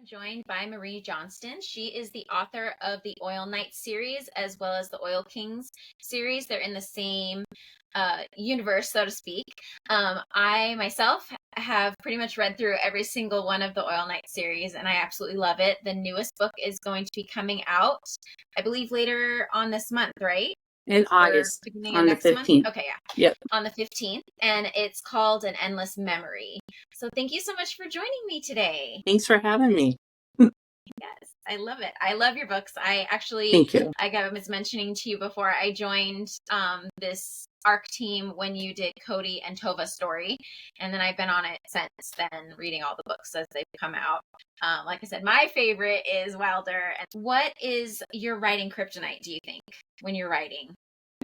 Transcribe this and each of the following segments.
Joined by Marie Johnston. She is the author of the Oil Knights series as well as the Oil Kings series. They're in the same universe, so to speak. I myself have pretty much read through every single one of the Oil Knights series, and I absolutely love it. The newest book is going to be coming out, I believe, later on this month, right? In August, beginning on of the next month? 15th. Okay, yeah. Yep. On the 15th, and it's called An Endless Memory. So thank you so much for joining me today. Thanks for having me. Yes, I love it. I love your books. I actually, Thank you. like I was mentioning to you before, I joined this ARC team when you did Cody and Tova's story, and then I've been on it since then, reading all the books as they've come out. Like I said, my favorite is Wilder. And what is your writing kryptonite, do you think, when you're writing?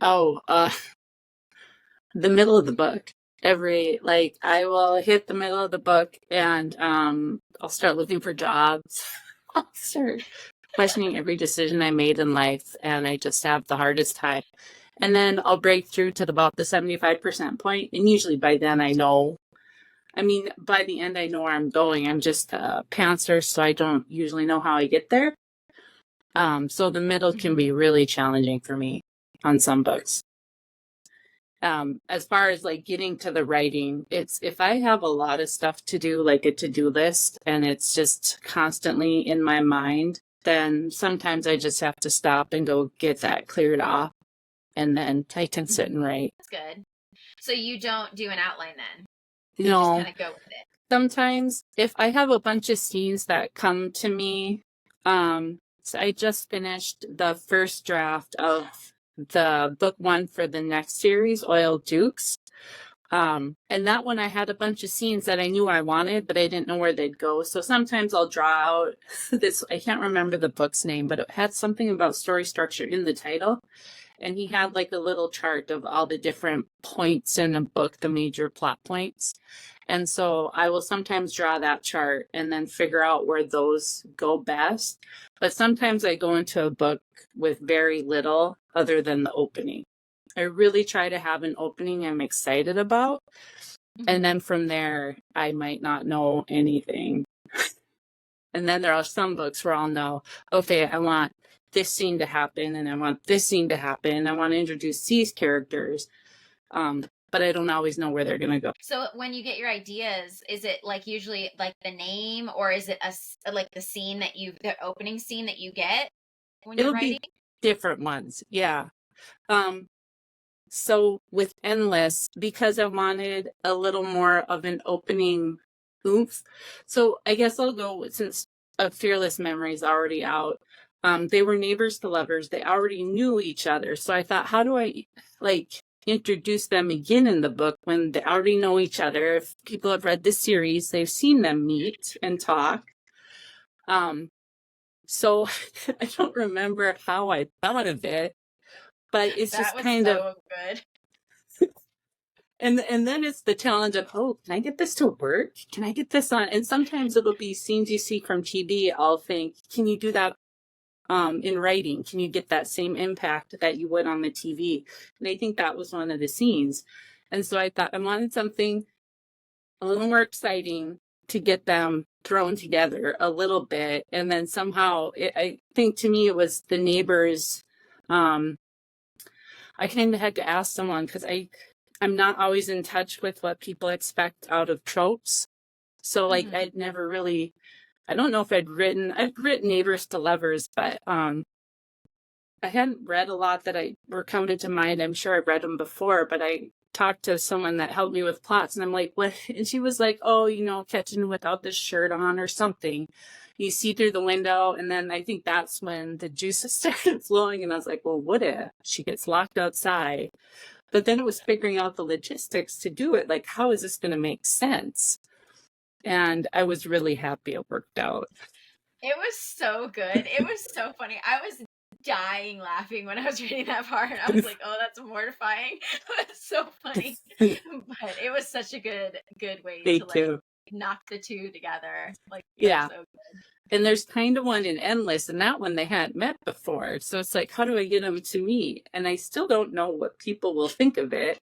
Oh, the middle of the book. I will hit the middle of the book and I'll start looking for jobs. I'll start questioning every decision I made in life, and I just have the hardest time. And then I'll break through to about the 75% point, and usually by then I know. I mean, by the end I know where I'm going. I'm just a pantser, so I don't usually know how I get there. So the middle can be really challenging for me on some books. As far as like getting to the writing, it's if I have a lot of stuff to do, like a to-do list, and it's just constantly in my mind, then sometimes I just have to stop and go get that cleared off, and then I can sit and write. That's good. So you don't do an outline then? You just know, kind of go with it. sometimes if I have a bunch of scenes that come to me, so I just finished the first draft of the book one for the next series, Oil Dukes. And that one I had a bunch of scenes that I knew I wanted, but I didn't know where they'd go. So sometimes I'll draw out this, I can't remember the book's name, but it had something about story structure in the title. And he had like a little chart of all the different points in a book, the major plot points. And so I will sometimes draw that chart and then figure out where those go best. But sometimes I go into a book with very little other than the opening. I really try to have an opening I'm excited about. And then from there, I might not know anything. And then there are some books where I'll know, okay, I want this scene to happen, and I want this scene to happen. I want to introduce these characters. But I don't always know where they're going to go. So when you get your ideas, is it like usually like the name, or is it like the scene the opening scene that you get when you're writing? It'll be different ones. Yeah. So with Endless, because I wanted a little more of an opening oomph. So I guess I'll go since A Fearless Memory is already out. They were neighbors to lovers. They already knew each other. So I thought, how do I introduce them again in the book when they already know each other? If people have read this series, they've seen them meet and talk. So I don't remember how I thought of it, but it's just kind of good. And then it's the challenge of, oh, can I get this to work? Can I get this on? And sometimes it'll be scenes you see from TV. I'll think, can you do that in writing? Can you get that same impact that you would on the TV? And I think that was one of the scenes. And so I thought I wanted something a little more exciting to get them thrown together a little bit. And then somehow, I think to me, it was the neighbors. I kind of had to ask someone because I'm not always in touch with what people expect out of tropes. So I'd never really, I don't know if I'd written Neighbors to Lovers, but I hadn't read a lot that were coming to mind. I'm sure I've read them before, but I talked to someone that helped me with plots, and I'm like, what? And she was like, oh, Catching Without the Shirt On or something. You see through the window, and then I think that's when the juices started flowing, and I was like, well, what if she gets locked outside? But then it was figuring out the logistics to do it. Like, how is this going to make sense? And I was really happy it worked out. It was so good. It was so funny. I was dying laughing when I was reading that part. I was like, oh, that's mortifying. It was so funny. But it was such a good way to knock the two together. Yeah. So good. And there's kind of one in Endless, and that one they hadn't met before. So it's like, how do I get them to meet? And I still don't know what people will think of it.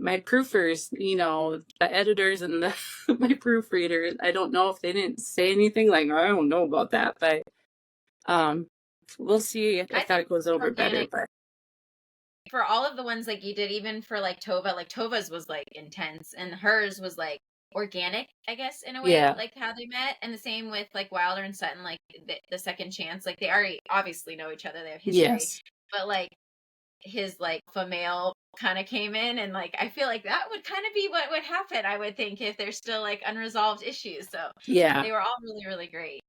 my proofers, the editors and my proofreaders, I don't know if they didn't say anything, like, I don't know about that, but um, we'll see I if think that goes over better. organic But for all of the ones like you did, even for like Tova's was like intense, and hers was like organic, I guess, in a way, yeah, like how they met. And the same with like Wilder and Sutton, like the second chance, like they already obviously know each other, they have history, yes, but like his like female kind of came in, and like I feel like that would kind of be what would happen, I would think, if there's still like unresolved issues. So yeah. they were all really, really great.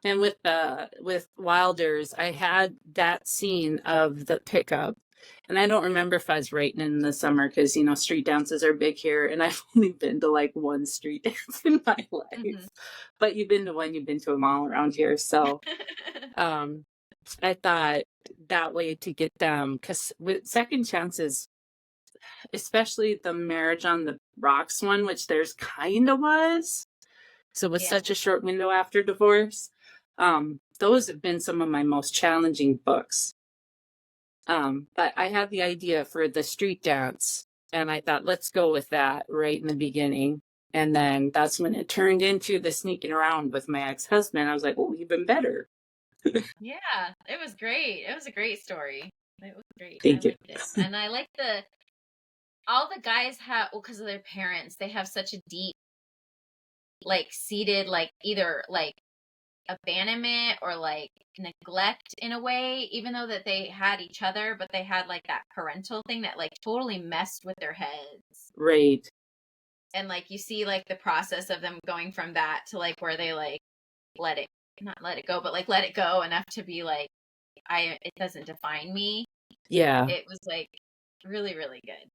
And with Wilders, I had that scene of the pickup, and I don't remember if I was writing in the summer because street dances are big here, and I've only been to like one street dance in my Hmm. life. But you've been to one, you've been to them all around here. So um, I thought that way to get them, because with second chances, especially the marriage on the rocks one, which there's kind of was. So it was Yeah. such a short window after divorce. Those have been some of my most challenging books. But I had the idea for the street dance, and I thought, let's go with that right in the beginning. And then that's when it turned into the sneaking around with my ex-husband. I was like, oh, even better. Yeah, it was great. It was a great story. It was great. I Thank you. liked it. And I like the all the guys have, well, because of their parents, they have such a deep, like seated, like either like abandonment or like neglect in a way, even though that they had each other, but they had like that parental thing that like totally messed with their heads. Right. And like you see like the process of them going from that to like where they like let it, not let it go, but like let it go enough to be like, it doesn't define me. Yeah. It was like really, really good.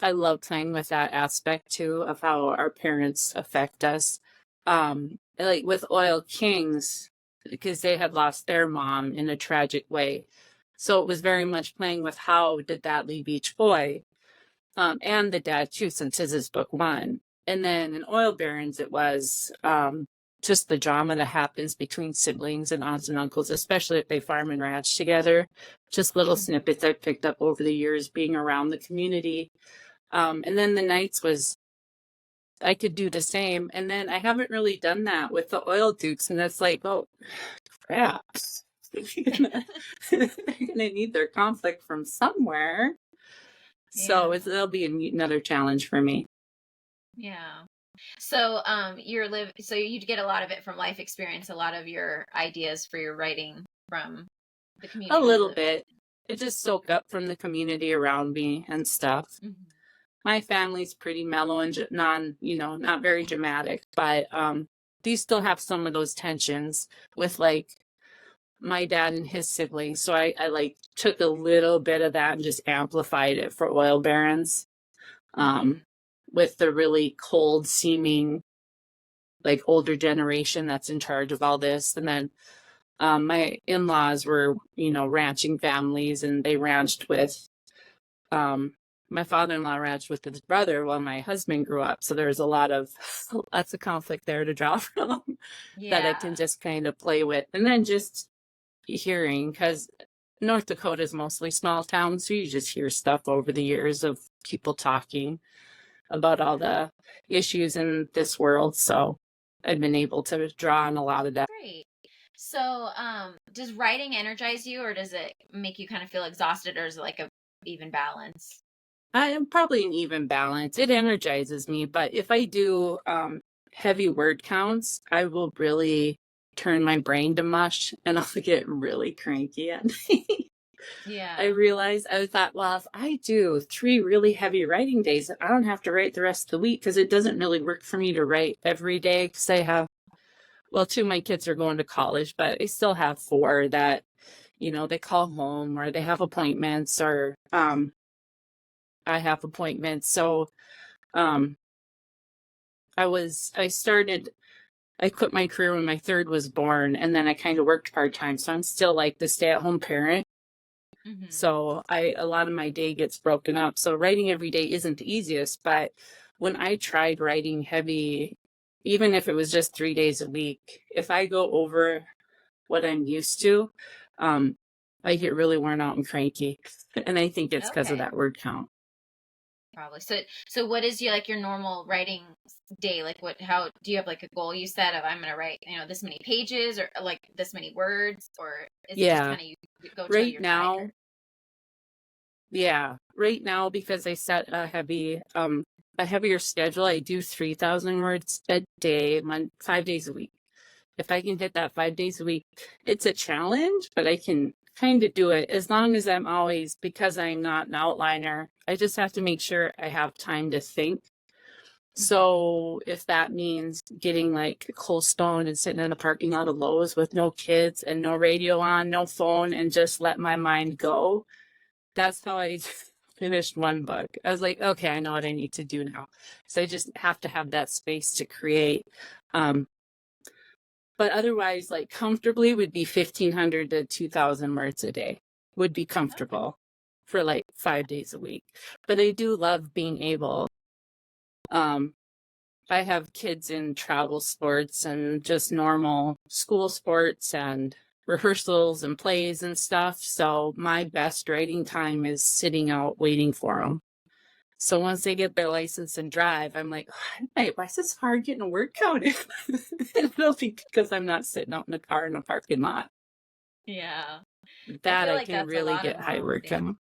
I love playing with that aspect too of how our parents affect us. Like with Oil Kings, because they had lost their mom in a tragic way. So it was very much playing with how did that leave each boy, and the dad too, since his is book one. And then in Oil Barons, it was just the drama that happens between siblings and aunts and uncles, especially if they farm and ranch together. Just little snippets I've picked up over the years being around the community. And then the Knights was, I could do the same. And then I haven't really done that with the Oil Dukes. And that's like, oh, crap. they're gonna need their conflict from somewhere. So Yeah. it'll be another challenge for me. Yeah. So, so you get a lot of it from life experience, a lot of your ideas for your writing from the A community you little live bit. It just soak up from the community around me and stuff. in. Hmm. My family's pretty mellow and not very dramatic, but these still have some of those tensions with like my dad and his siblings. So I like took a little bit of that and just amplified it for Oil Barons. Hmm. With the really cold seeming like older generation that's in charge of all this. And then my in-laws were, ranching families, and they ranched with um, my father-in-law ranched with his brother while my husband grew up. So there's lots of conflict there to draw from that I can Yeah. just kind of play with. And then just hearing, because North Dakota is mostly small towns, so you just hear stuff over the years of people talking about all the issues in this world. So I've been able to draw on a lot of that. Great. So, does writing energize you, or does it make you kind of feel exhausted, or is it like a even balance? I am probably an even balance. It energizes me, but if I do heavy word counts, I will really turn my brain to mush, and I'll get really cranky at night. I Yeah. realized I thought, well, if I do 3 really heavy writing days, I don't have to write the rest of the week, because it doesn't really work for me to write every day, because I have, well, 2 of my kids are going to college, but I still have 4 that, they call home or they have appointments, or I have appointments. So um, I quit my career when my third was born, and then I kind of worked part-time. So I'm still like the stay-at-home parent. Hmm. So a lot of my day gets broken up. So writing every day isn't the easiest, but when I tried writing heavy, even if it was just 3 days a week, if I go over what I'm used to, um, I get really worn out and cranky. And I think it's because of Okay. that word count. Probably. So what is your like your normal writing day? Like how do you have like a goal you set of I'm gonna write, this many pages or like this many words, or is it just Yeah. kind of you go till Right you're now, tired? yeah. Right now, because I set a heavier schedule, I do 3,000 words a day, 5 days a week. If I can hit that 5 days a week, it's a challenge, but I can kind of do it as long as I'm always, because I'm not an outliner, I just have to make sure I have time to think. Mhm. So if that means getting like cold stone and sitting in a parking lot of Lowe's with no kids and no radio on, no phone, and just let my mind go, that's how I finished one book. I was like, okay, I know what I need to do now. So I just have to have that space to create. Um, but otherwise, like comfortably would be 1,500 to 2,000 words a day would be Okay. comfortable for like 5 days a week. But I do love being able, um, I have kids in travel sports and just normal school sports and rehearsals and plays and stuff. So my best writing time is sitting out waiting for them. So once they get their license and drive, I'm like, hey, why is this hard getting a word count? It'll be because I'm not sitting out in a car in a parking lot. Yeah. I That feel I like can that's a really lot of get high moms. word Yeah. count.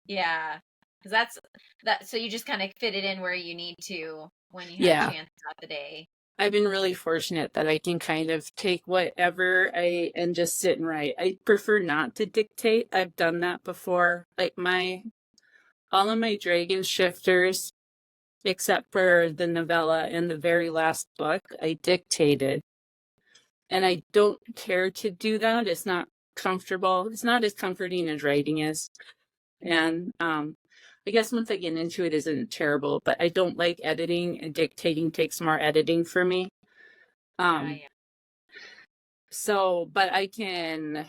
Yeah. Because that's that. So you just kind of fit it in where you need to when you have a Yeah. chance throughout the day. I've been really fortunate that I can kind of take whatever and just sit and write. I prefer not to dictate. I've done that before. Like all of my dragon shifters, except for the novella and the very last book, I dictated. And I don't care to do that. It's not comfortable. It's not as comforting as writing is. And I guess once I get into it, isn't terrible, but I don't like editing, and dictating takes more editing for me. Yeah. Um, Yeah. so, but I can,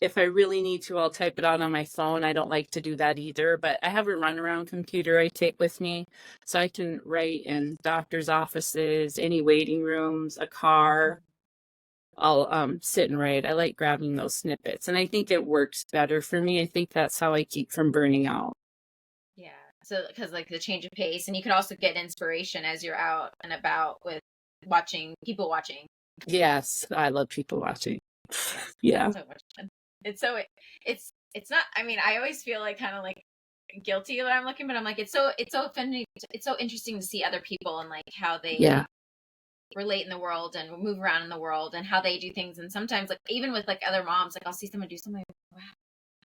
if I really need to, I'll type it out on my phone. I don't like to do that either, but I have a runaround computer I take with me. So I can write in doctor's offices, any waiting rooms, a car. I'll sit and write. I like grabbing those snippets, and I think it works better for me. I think that's how I keep from burning out. Yeah. So, because like the change of pace, and you can also get inspiration as you're out and about with watching people watching. Yes, I love people watching. Yeah. So much fun. It's so it's not. I mean, I always feel like kind of like guilty when I'm looking, but I'm like it's so funny. It's so interesting to see other people and like how Yeah. they relate in the world and move around in the world and how they do things. And sometimes like even with like other moms, like I'll see someone do something. Wow,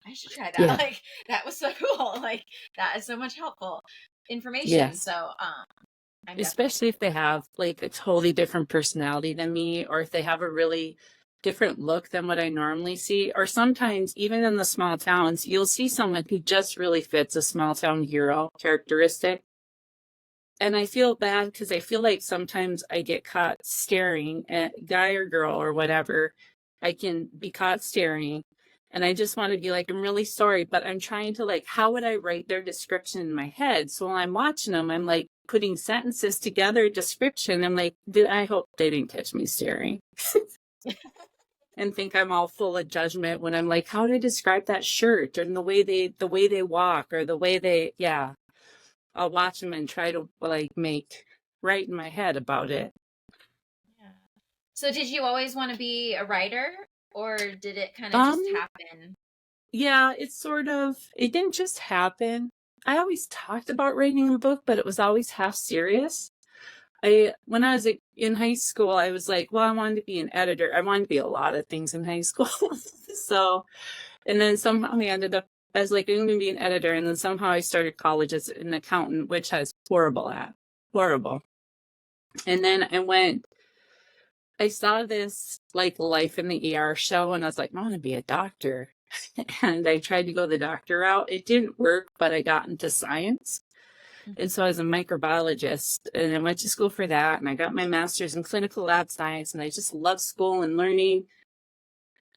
I should try that. Yeah. Like that was so cool. Like that is so much helpful information. Yes. So I'm definitely Especially if they have like a totally different personality than me, or if they have a really different look than what I normally see. Or sometimes, even in the small towns, you'll see someone who just really fits a small town hero characteristic. And I feel bad because I feel like sometimes I get caught staring at guy or girl or whatever. I can be caught staring. And I just want to be like, I'm really sorry, but I'm trying to like, how would I write their description in my head? So while I'm watching them, I'm like putting sentences together, description. I'm like, I hope they didn't catch me staring and think I'm all full of judgment when I'm like, how do I describe that shirt and the way they walk or the way they, yeah. I'll watch them and try to like make right in my head about it. yeah. So did you always want to be a writer or did it kind of just Um, happen? yeah, it didn't just happen. I always talked about writing a book, but it was always half serious. When I was in high school, I was like, well, I wanted to be an editor. I wanted to be a lot of things in high school. So, and then somehow I ended up, I was like, I'm going to be an editor. And then somehow I started college as an accountant, which I was horrible. And then I saw this like Life in the ER show and I was like, I want to be a doctor. And I tried to go the doctor route. It didn't work, but I got into science. And Mhm. so I was a microbiologist and I went to school for that. And I got my master's in clinical lab science. And I just love school and learning.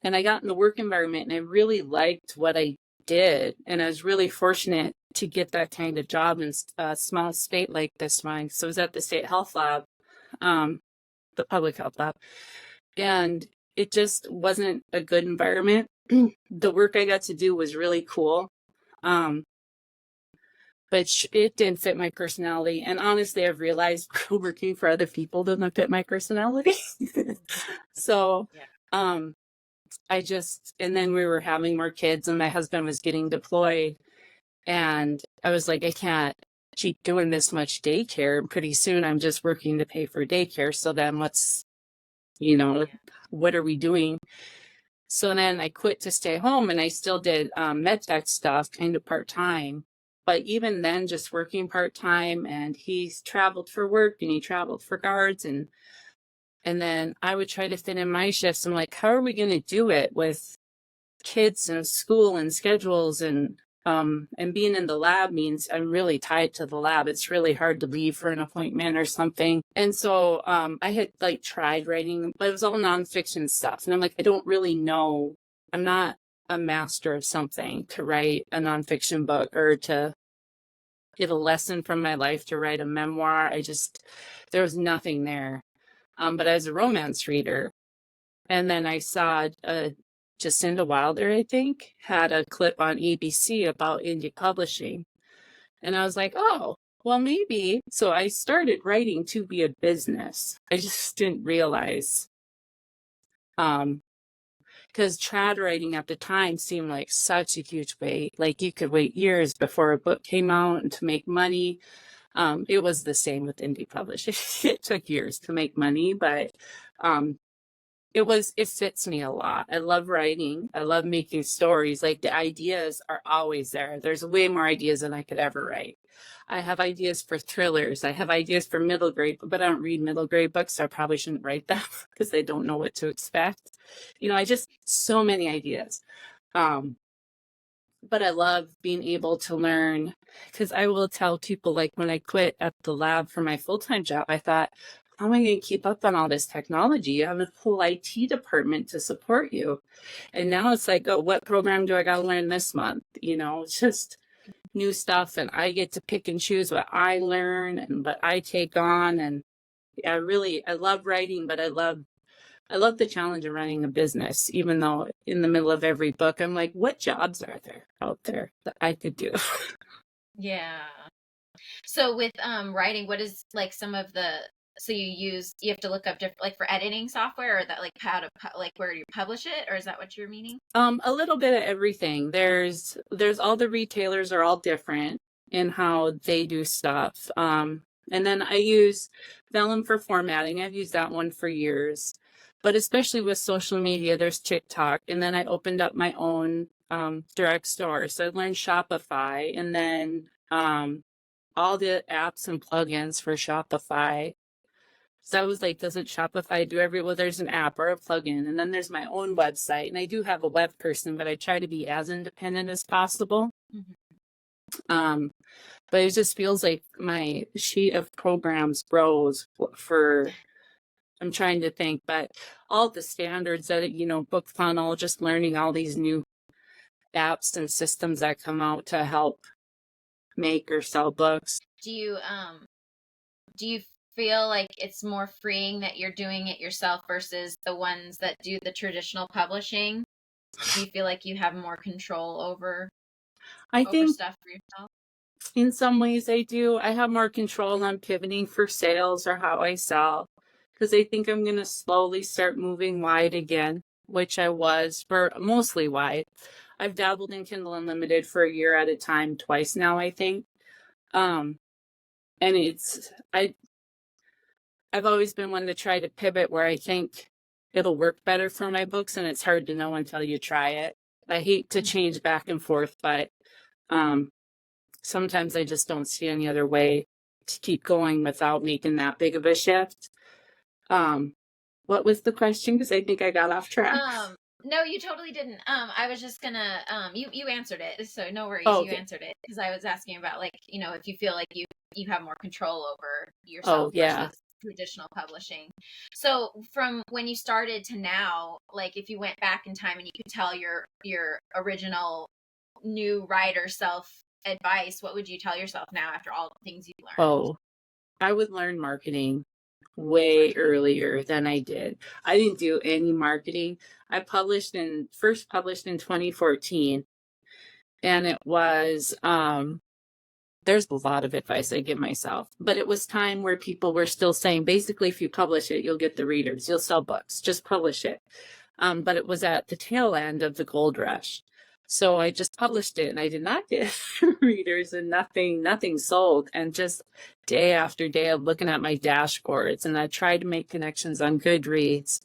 And I got in the work environment and I really liked what I did. And I was really fortunate to get that kind of job in a small state like this one. So I was at the state health lab, the public health lab. And it just wasn't a good environment. The work I got to do was really cool. Um, but it didn't fit my personality. And honestly, I've realized working for other people doesn't fit my personality. So, Yeah. um, and then we were having more kids and my husband was getting deployed. And I was like, I can't keep doing this much daycare. And pretty soon I'm just working to pay for daycare. So then Yeah. what are we doing? So then I quit to stay home and I still did med tech stuff kind of part time. But even then, just working part time, and he's traveled for work and he traveled for guards, and then I would try to fit in my shifts. I'm like, how are we going to do it with kids and school and schedules and being in the lab means I'm really tied to the lab. It's really hard to leave for an appointment or something. And so I had like tried writing, but it was all nonfiction stuff. And I'm like, I don't really know. I'm not a master of something to write a nonfiction book or to get a lesson from my life to write a memoir. There was nothing there. But I was a romance reader. And then I saw Jacinda Wilder, I think, had a clip on ABC about indie publishing. And I was like, oh, well, maybe. So I started writing to be a business. I just didn't realize. Because trad writing at the time seemed like such a huge wait. Like you could wait years before a book came out and to make money. It was the same with indie publishing. It took years to make money, but it fits me a lot. I love writing. I love making stories. Like the ideas are always there. There's way more ideas than I could ever write. I have ideas for thrillers. I have ideas for middle grade, but I don't read middle grade books, so I probably shouldn't write them because they don't know what to expect. So many ideas. But I love being able to learn, because I will tell people, like when I quit at the lab for my full-time job, I thought, how am I going to keep up on all this technology? You have a whole IT department to support you. And now it's like, oh, what program do I got to learn this month? It's just new stuff. And I get to pick and choose what I learn and what I take on. And I love writing, but I love the challenge of running a business, even though in the middle of every book, I'm like, what jobs are there out there that I could do? Yeah. So with writing, what is like some of the so you have to look up different like for editing software or that like how to like where you publish it, or is that what you're meaning? A little bit of everything. There's all the retailers are all different in how they do stuff. And then I use Vellum for formatting. I've used that one for years. But especially with social media, there's TikTok. And then I opened up my own direct store. So I learned Shopify, and then all the apps and plugins for Shopify. So I was like, doesn't Shopify do well, there's an app or a plugin, and then there's my own website. And I do have a web person, but I try to be as independent as possible. Mm-hmm. But it just feels like my sheet of programs grows I'm trying to think, but all the standards that, book funnel, just learning all these new apps and systems that come out to help make or sell books. Do you feel like it's more freeing that you're doing it yourself versus the ones that do the traditional publishing? Do you feel like you have more control over I think stuff for yourself? in some ways I do. I have more control on pivoting for sales or how I sell, because I think I'm going to slowly start moving wide again, which I was for mostly wide. I've dabbled in Kindle Unlimited for a year at a time, twice now, I think. And I've always been one to try to pivot where I think it'll work better for my books, and it's hard to know until you try it. I hate to change back and forth, but sometimes I just don't see any other way to keep going without making that big of a shift. What was the question? Because I think I got off track. No, you totally didn't. I was just gonna you answered it, so no worries. Oh, You okay. answered it because I was asking about like if you feel like you have more control over yourself Yeah. versus traditional publishing. So from when you started to now, like if you went back in time and you could tell your original new writer self advice, what would you tell yourself now after all the things you've learned? Oh, I would learn marketing way earlier than I did. I didn't do any marketing. I first published in 2014, and it was there's a lot of advice I give myself, but it was time where people were still saying, basically, if you publish it, you'll get the readers, you'll sell books, just publish it. But it was at the tail end of the gold rush. So I just published it and I did not get readers and nothing sold. And just day after day of looking at my dashboards, and I tried to make connections on Goodreads.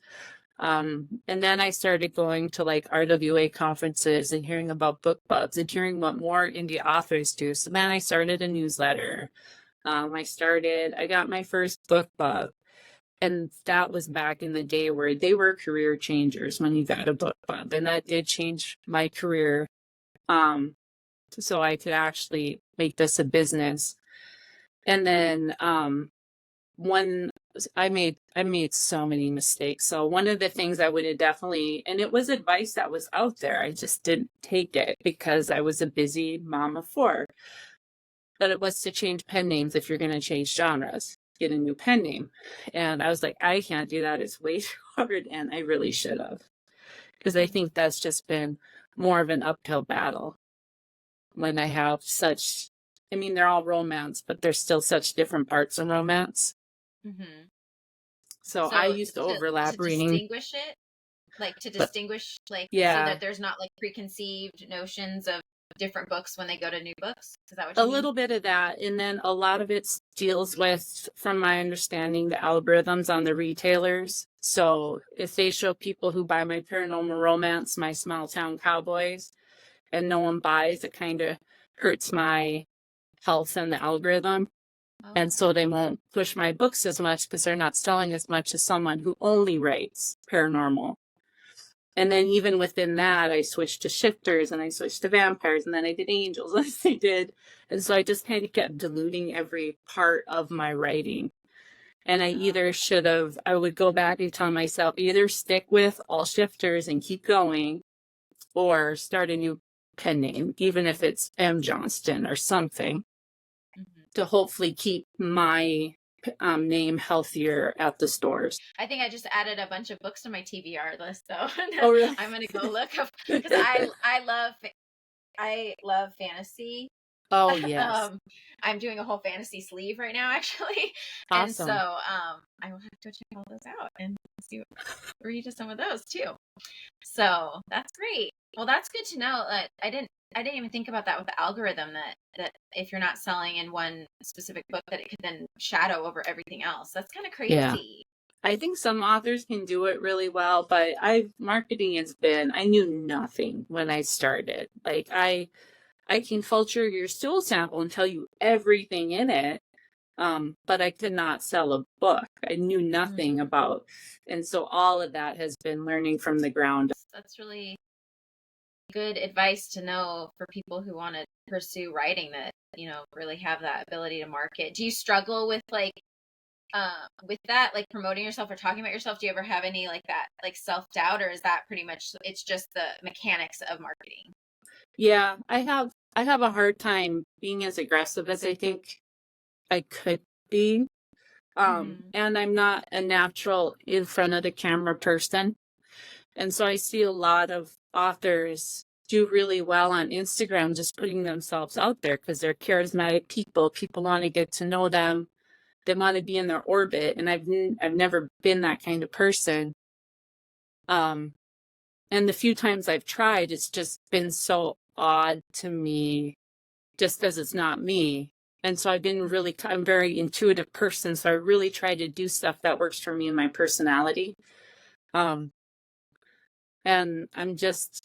And then I started going to like RWA conferences and hearing about book clubs and hearing what more indie authors do. So then I started a newsletter. I got my first book club. And that was back in the day where they were career changers when you got a book club. And that did change my career. So I could actually make this a business. And then one I made so many mistakes. So one of the things I would have definitely, and it was advice that was out there, I just didn't take it because I was a busy mom of four. But it was to change pen names if you're going to change genres. Get a new pen name. And I was like, I can't do that. It's way too hard. And I really should have. Because I think that's just been more of an uphill battle when I have such, I mean, they're all romance, but there's still such different parts of romance. Mm-hmm. So I used to overlap reading. Distinguish it? Like to distinguish, like, yeah. So that there's not like preconceived notions of different books when they go to new books? Is that what you mean? A little bit of that. And then a lot of it deals with, from my understanding, the algorithms on the retailers. So if they show people who buy my paranormal romance, my small town cowboys, and no one buys, it kind of hurts my health and the algorithm. Oh. And so they won't push my books as much because they're not selling as much as someone who only writes paranormal. And then even within that, I switched to shifters and I switched to vampires and then I did angels as I did. And so I just kind of kept diluting every part of my writing. And I would go back and tell myself, either stick with all shifters and keep going or start a new pen name, even if it's M. Johnston or something, to hopefully keep my name healthier at the stores. I think I just added a bunch of books to my TBR list, though. Oh, really? I'm gonna go look up because I love fantasy. Oh yes. I'm doing a whole fantasy sleeve right now, actually. Awesome. And so I will have to check all those out and read some of those too. So that's great. Well, that's good to know. I didn't even think about that with the algorithm that if you're not selling in one specific book, that it could then shadow over everything else. That's kind of crazy. Yeah. I think some authors can do it really well, but marketing I knew nothing when I started. Like I can filter your stool sample and tell you everything in it. But I could not sell a book. I knew nothing about. And so all of that has been learning from the ground up. That's really good advice to know for people who want to pursue writing, that, really have that ability to market. Do you struggle with with that, like promoting yourself or talking about yourself? Do you ever have any like that, like self-doubt, or is that pretty much, it's just the mechanics of marketing? Yeah, I have a hard time being as aggressive as I think I could be. And I'm not a natural in front of the camera person. And so I see a lot of authors do really well on Instagram, just putting themselves out there because they're charismatic people. People want to get to know them. They want to be in their orbit. And I've never been that kind of person. And the few times I've tried, it's just been so odd to me just because it's not me. And so I'm a very intuitive person. So I really try to do stuff that works for me and my personality. And I'm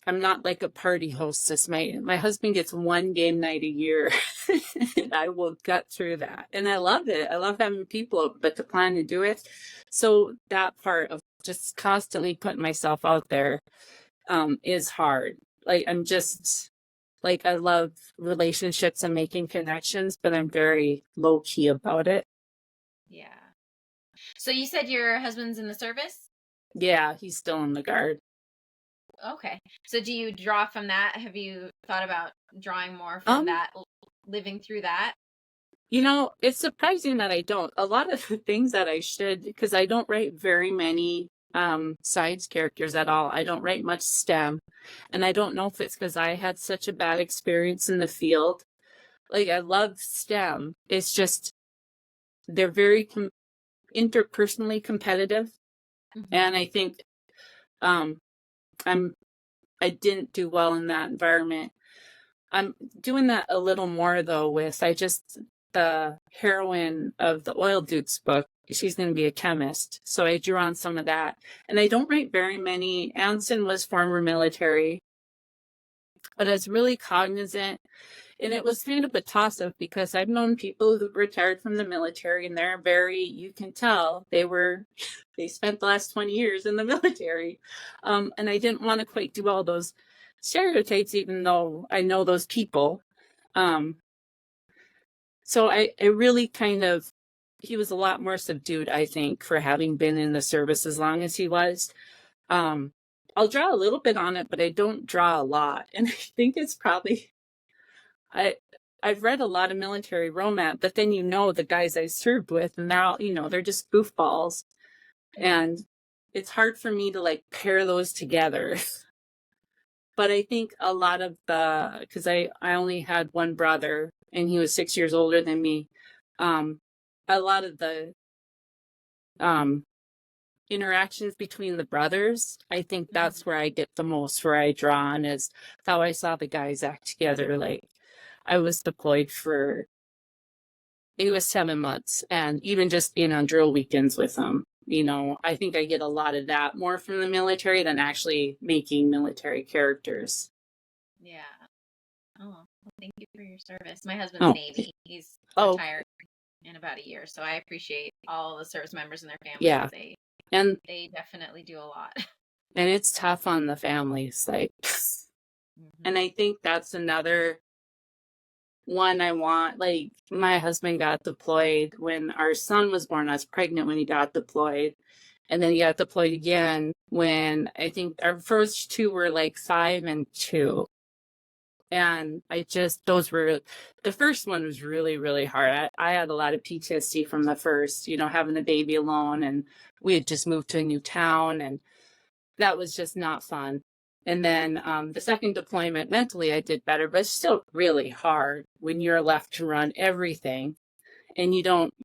not like a party hostess. My husband gets one game night a year and I will gut through that. And I love it. I love having people, but to plan to do it. So that part of just constantly putting myself out there, is hard. Like I love relationships and making connections, but I'm very low key about it. Yeah. So you said your husband's in the service? Yeah, he's still in the Guard. Okay. So do you draw from that? Have you thought about drawing more from that, living through that? It's surprising that I don't. A lot of the things that I should, because I don't write very many science characters at all. I don't write much STEM. And I don't know if it's because I had such a bad experience in the field. like, I love STEM. It's just, they're very interpersonally competitive. Mm-hmm. And I think, um, I didn't do well in that environment. I'm doing that a little more though the heroine of the Oil Dukes book, she's going to be a chemist. So I drew on some of that. And I don't write very many. Anson was former military, but I was really cognizant. And it was kind of a toss up because I've known people who retired from the military and they're very, you can tell they spent the last 20 years in the military. And I didn't want to quite do all those stereotypes, even though I know those people. So I really he was a lot more subdued, I think, for having been in the service as long as he was. I'll draw a little bit on it, but I don't draw a lot. And I think it's probably, I've read a lot of military romance, but then the guys I served with, and they're all, they're just goofballs. And it's hard for me to like pair those together. But I think a lot of because I only had one brother and he was 6 years older than me. A lot of the interactions between the brothers, I think that's where I get the most, where I draw on, is how I saw the guys act together. Like, I was deployed it was 7 months, and even just being on drill weekends with them, I think I get a lot of that more from the military than actually making military characters. Yeah. Oh, well, thank you for your service. My husband's Navy. He's retired in about a year, so I appreciate all the service members and their families. Yeah. They definitely do a lot. And it's tough on the families, like, and I think that's another one I want. Like, my husband got deployed when our son was born. I was pregnant when he got deployed. And then he got deployed again when I think our first two were like 5 and 2. And the first one was really, really hard. I had a lot of PTSD from the first, having the baby alone, and we had just moved to a new town, and that was just not fun. And then the second deployment, mentally I did better, but it's still really hard when you're left to run everything and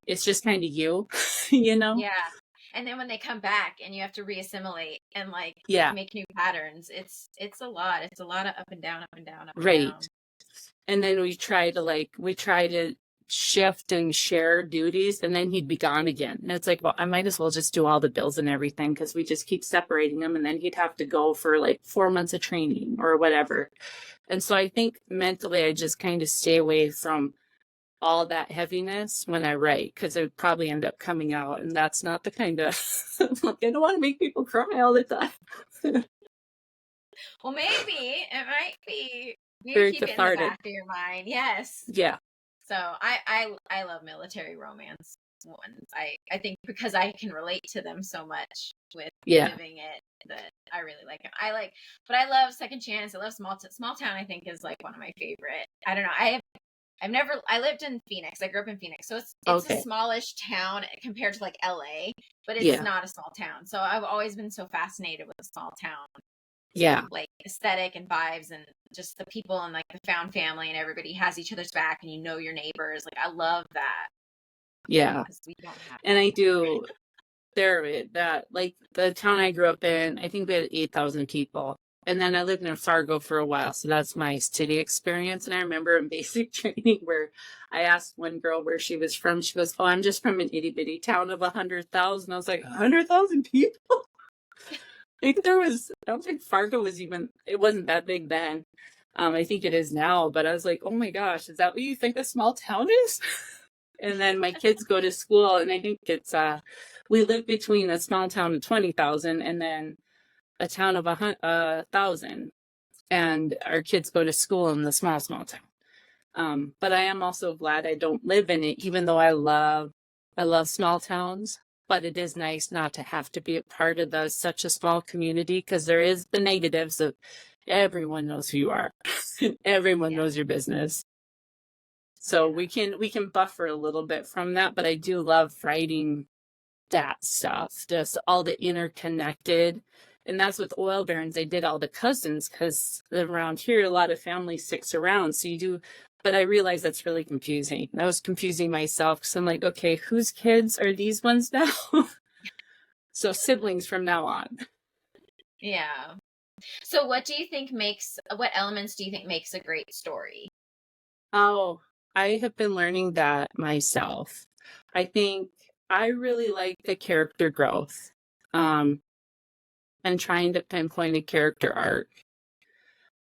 it's just kind of you, Yeah. And then when they come back and you have to reassimilate and make new patterns, it's a lot. It's a lot of up and down, up and down, up and down. And then we try to shift and share duties, and then he'd be gone again. And it's like, well, I might as well just do all the bills and everything, because we just keep separating him, and then he'd have to go for like 4 months of training or whatever. And so I think mentally I just kind of stay away from all that heaviness when I write, because it would probably end up coming out, and that's not the kind of I don't want to make people cry all the time. Well, maybe it might be. You Very keep cathartic. it in the back of your mind. Yes. Yeah. So I love military romance ones. I think because I can relate to them so much with living it, that I really like them. But I love Second Chance. I love Small Town. I think is like one of my favorite. I don't know. I lived in Phoenix. I grew up in Phoenix. So it's a smallish town compared to like LA, but it's not a small town. So I've always been so fascinated with a small town. Yeah. Like aesthetic and vibes and just the people and like the found family and everybody has each other's back and your neighbors. Like, I love that. Yeah. We don't have and I do that, like the town I grew up in, I think we had 8,000 people. And then I lived in Fargo for a while, so that's my city experience. And I remember in basic training where I asked one girl where she was from. She goes, "Oh, I'm just from an itty bitty town of 100,000." I was like, 100,000 people? I don't think Fargo it wasn't that big then. I think it is now, but I was like, oh my gosh, is that what you think a small town is? And then my kids go to school, and I think we live between a small town of 20,000 and then a town of 1,000. And our kids go to school in the small town. But I am also glad I don't live in it, even though I love small towns. But it is nice not to have to be a part of such a small community, because there is the negatives of everyone knows who you are. Everyone knows your business. So we can buffer a little bit from that, but I do love writing that stuff, just all the interconnected. And that's with oil barons. They did all the cousins, because around here, a lot of family sticks around. So you do But I realized that's really confusing. I was confusing myself because I'm like, okay, whose kids are these ones now? So siblings from now on. Yeah. So what do you think what elements do you think makes a great story? Oh, I have been learning that myself. I think I really like the character growth, um, and trying to pinpoint a character arc.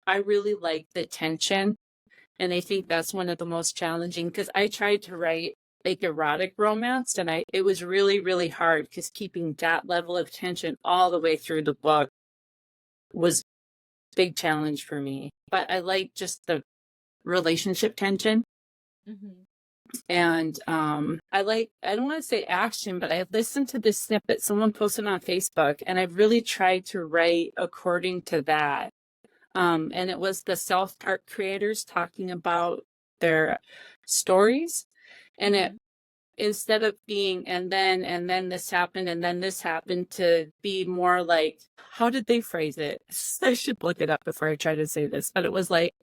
I really like the tension, and I think that's one of the most challenging because I tried to write like erotic romance, and it was really, really hard because keeping that level of tension all the way through the book was a big challenge for me. But I like just the relationship tension. Mm-hmm. And I don't want to say action, but I listened to this snippet someone posted on Facebook, and I really tried to write according to that. And it was the self art creators talking about their stories. And it, Mm-hmm. instead of being and then this happened and then this happened, to be more like, how did they phrase it? I should look it up before I try to say this, but it was like,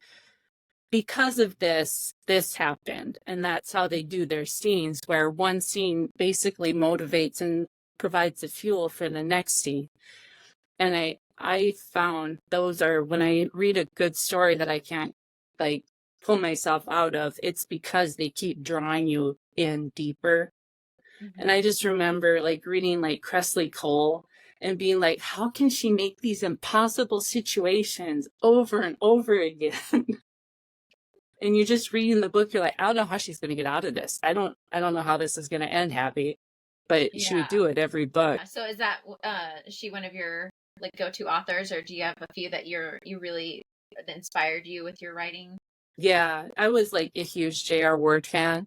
because of this happened. And that's how they do their scenes, where one scene basically motivates and provides the fuel for the next scene. And I found those are, when I read a good story that I can't like pull myself out of, it's because they keep drawing you in deeper. And I Mm-hmm. just remember like reading like Cressley Cole and being like, how can she make these impossible situations over and over again? And you're just reading the book, you're like, I don't know how she's going to get out of this. I don't know how this is going to end happy. But she would Yeah. do it every book. So is she one of your like go-to authors, or do you have a few that you really that inspired you with your writing? Yeah, I was like a huge J.R. Ward fan.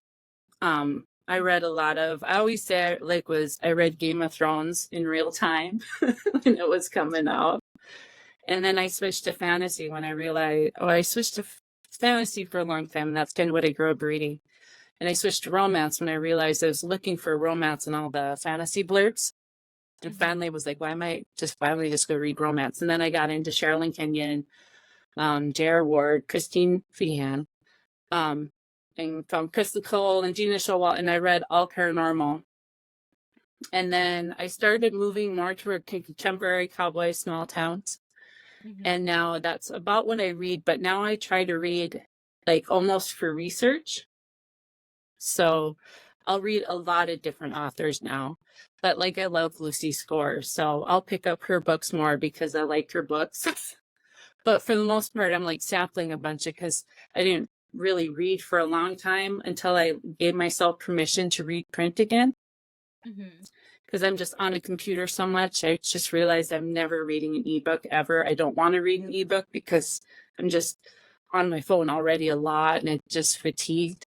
I read a lot of, I always say like I read Game of Thrones in real time when it was coming out. And then I switched to fantasy when I realized, I switched to fantasy for a long time. And that's kind of what I grew up reading. And I switched to romance when I realized I was looking for romance in all the fantasy blurbs. And Mm-hmm. finally was like, why am I just finally just go read romance? And then I got into Sherilyn Kenyon, J.R. Ward, Christine Feehan, um, and from Crystal Cole and Gina Showalter, and I read all paranormal. And then I started moving more toward contemporary cowboy small towns. Mm-hmm. And now that's about what I read, but now I try to read like almost for research. So I'll read a lot of different authors now. But like I love Lucy Score, so I'll pick up her books more because I like her books. But for the most part, I'm like sampling a bunch of, because I didn't really read for a long time until I gave myself permission to read print again. Mm-hmm. Because I'm just on a computer so much, I just realized I'm never reading an ebook ever. I don't want to read an ebook because I'm just on my phone already a lot and it just fatigued.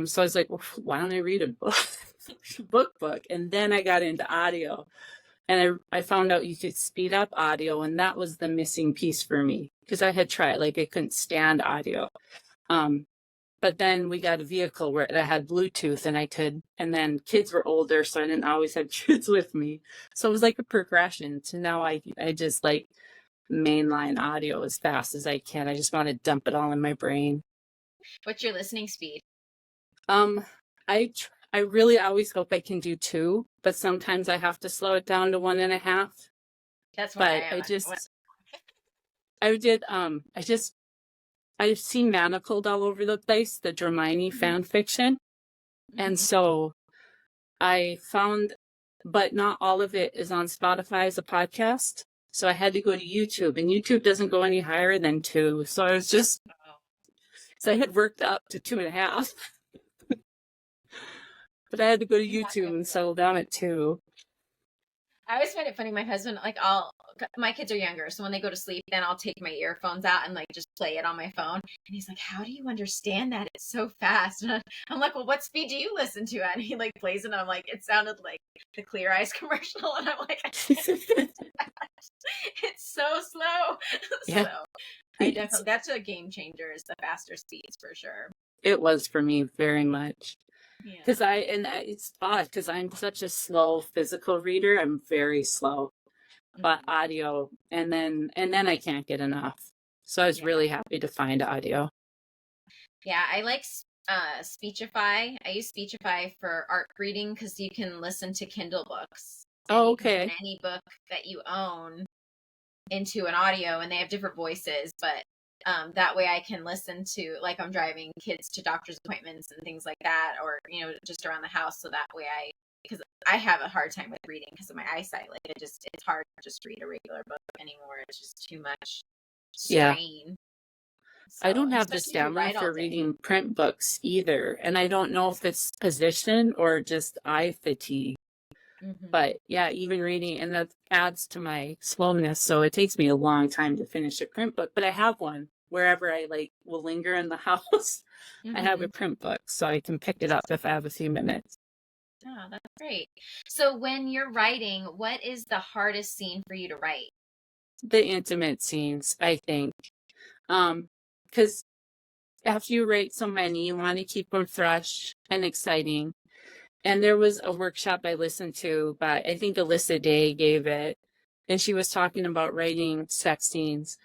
So I was like, well, why don't I read a book? And then I got into audio, and I found out you could speed up audio, and that was the missing piece for me because I had tried, like I couldn't stand audio. Um, but then we got a vehicle where that had Bluetooth, and I could, and then kids were older, so I didn't always have kids with me. So it was like a progression. So now I just like mainline audio as fast as I can. I just want to dump it all in my brain. What's your listening speed? Um, I really always hope I can do two, but sometimes I have to slow it down to 1.5. That's where I But am. I did, I've seen Manacled all over the place, the Dramini Mm-hmm. fan fiction. And Mm-hmm. so I found, but not all of it is on Spotify as a podcast. So I had to go to YouTube, and YouTube doesn't go any higher than 2. So I had worked up to 2.5, but I had to go to I'm not YouTube good and with that. settle down at 2. I always find it funny. My husband, my kids are younger, so when they go to sleep, then I'll take my earphones out and like just play it on my phone. And he's like, "How do you understand that? It's so fast." And I'm like, "Well, what speed do you listen to?" And he like plays it, and I'm like, "It sounded like the Clear Eyes commercial," and I'm like, "I can't. It's so slow." Yeah, So I definitely that's a game changer. Is the faster speeds for sure. it was for me very much. Yeah. Because it's odd because I'm such a slow physical reader. I'm very slow, but Mm-hmm. audio, and then I can't get enough. So I was Yeah. really happy to find audio. Yeah, I like Speechify. I use Speechify for art reading because you can listen to Kindle books and Oh, you can turn okay. any book that you own into an audio, and they have different voices, but that way I can listen to, like, I'm driving kids to doctor's appointments and things like that, or just around the house. So that way because I have a hard time with reading because of my eyesight. Like, it's hard to just read a regular book anymore. It's just too much Yeah. strain. I So, don't and have the especially if you stamina write all for day. reading print books either. And I don't know if it's position or just eye fatigue. Hmm. But yeah, even reading, and that adds to my slowness. So it takes me a long time to finish a print book. But I have one wherever I like will linger in the house. I have Hmm. a print book so I can pick it up if I have a few minutes. Oh, that's great. So when you're writing, what is the hardest scene for you to write? The intimate scenes, I think. Because after you write so many, you want to keep them fresh and exciting. And there was a workshop I listened to, but I think Alyssa Day gave it, and she was talking about writing sex scenes.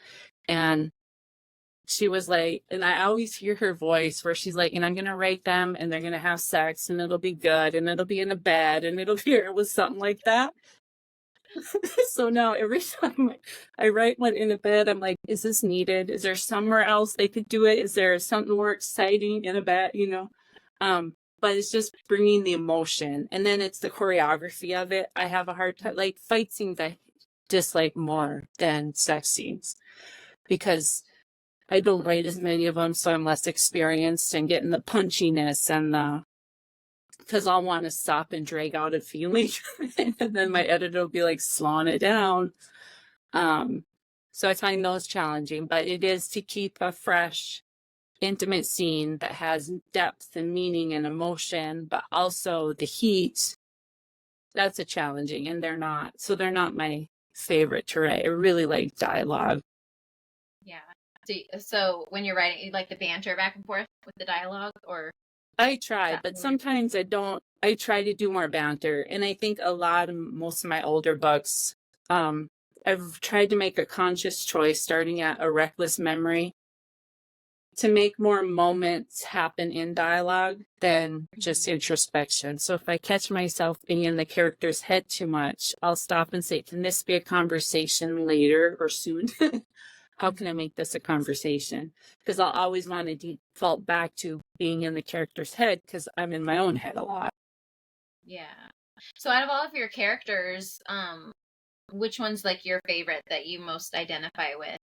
And she was like, and I always hear her voice where she's like, and I'm gonna write them, and they're gonna have sex, and it'll be good, and it'll be in a bed, and it'll be, it was something like that. So now every time I write one in a bed, I'm like, is this needed? Is there somewhere else they could do it? Is there something more exciting in a bed? But it's just bringing the emotion, and then it's the choreography of it. I have a hard time, like fight scenes I dislike more than sex scenes because I don't write as many of them, so I'm less experienced in getting the punchiness and the, because I'll want to stop and drag out a feeling, and then my editor will be like slowing it down. Um, so I find those challenging, but it is to keep a fresh, intimate scene that has depth and meaning and emotion, but also the heat. That's a challenging, and they're not. So they're not my favorite to write. I really like dialogue. Yeah. So when you're writing, you like the banter back and forth with the dialogue, or I is try, that but more? sometimes I don't. I try to do more banter. And I think a lot of most of my older books, um, I've tried to make a conscious choice starting at A Reckless Memory to make more moments happen in dialogue than just introspection. So if I catch myself being in the character's head too much, I'll stop and say, can this be a conversation later or soon? How can I Mhm. make this a conversation? Because I'll always want to default back to being in the character's head because I'm in my own head a lot. Yeah. So out of all of your characters, which one's like your favorite that you most identify with?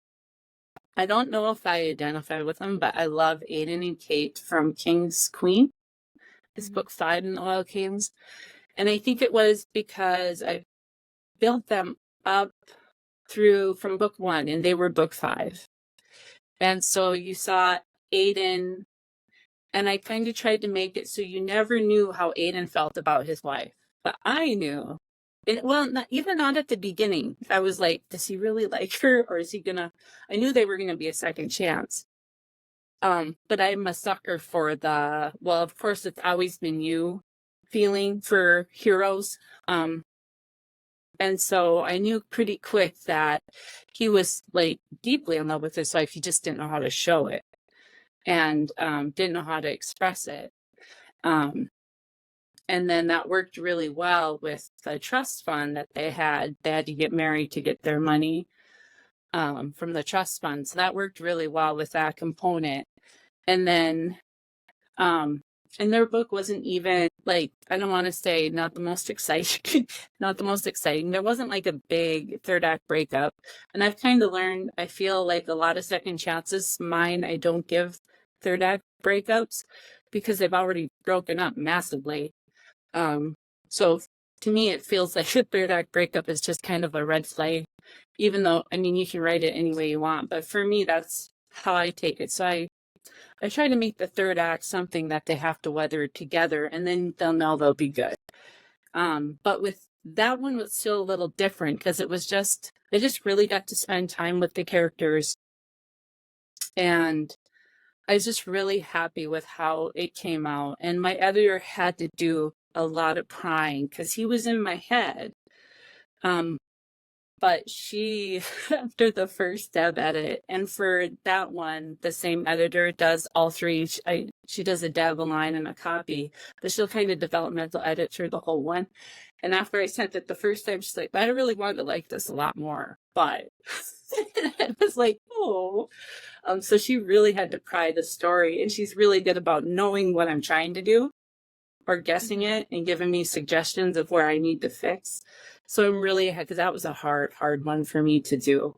I don't know if I identify with them, but I love Aiden and Kate from King's Queen. It's Mhm. book 5 in Oil Kings. And I think it was because I built them up through from book 1 and they were book 5. And so you saw Aiden, and I kind of tried to make it so you never knew how Aiden felt about his wife. But I knew. Well, even not at the beginning. I was like, does he really like her, or is he gonna? I knew they were gonna be a second chance. But I'm a sucker for the, well, of course, it's always been you feeling for heroes. Um, and so I knew pretty quick that he was like deeply in love with his wife. He just didn't know how to show it and didn't know how to express it. Um, and then that worked really well with the trust fund that they had. They had to get married to get their money from the trust fund. So that worked really well with that component. And then Um, and their book wasn't even like, I don't want to say not the most exciting, not the most exciting. There wasn't like a big third act breakup. And I've kind of learned, I feel like a lot of second chances, mine, I don't give third act breakups because they've already broken up massively. Um, so to me, it feels like a third act breakup is just kind of a red flag, even though, I mean, you can write it any way you want. But for me, that's how I take it. So I try to make the third act something that they have to weather together, and then they'll know they'll be good. But with that one was still a little different because I just really got to spend time with the characters, and I was just really happy with how it came out. And my editor had to do a lot of prying because he was in my head. Um, But she, after the first deb edit, and for that one, the same editor does all three. She does a deb, a line, and a copy, but she'll kind of developmental edit through the whole one. And after I sent it the first time, she's like, I really wanted to like this a lot more. But I was like, oh. So she really had to pry the story, and she's really good about knowing what I'm trying to do or guessing it and giving me suggestions of where I need to fix. So I'm really, because that was a hard one for me to do.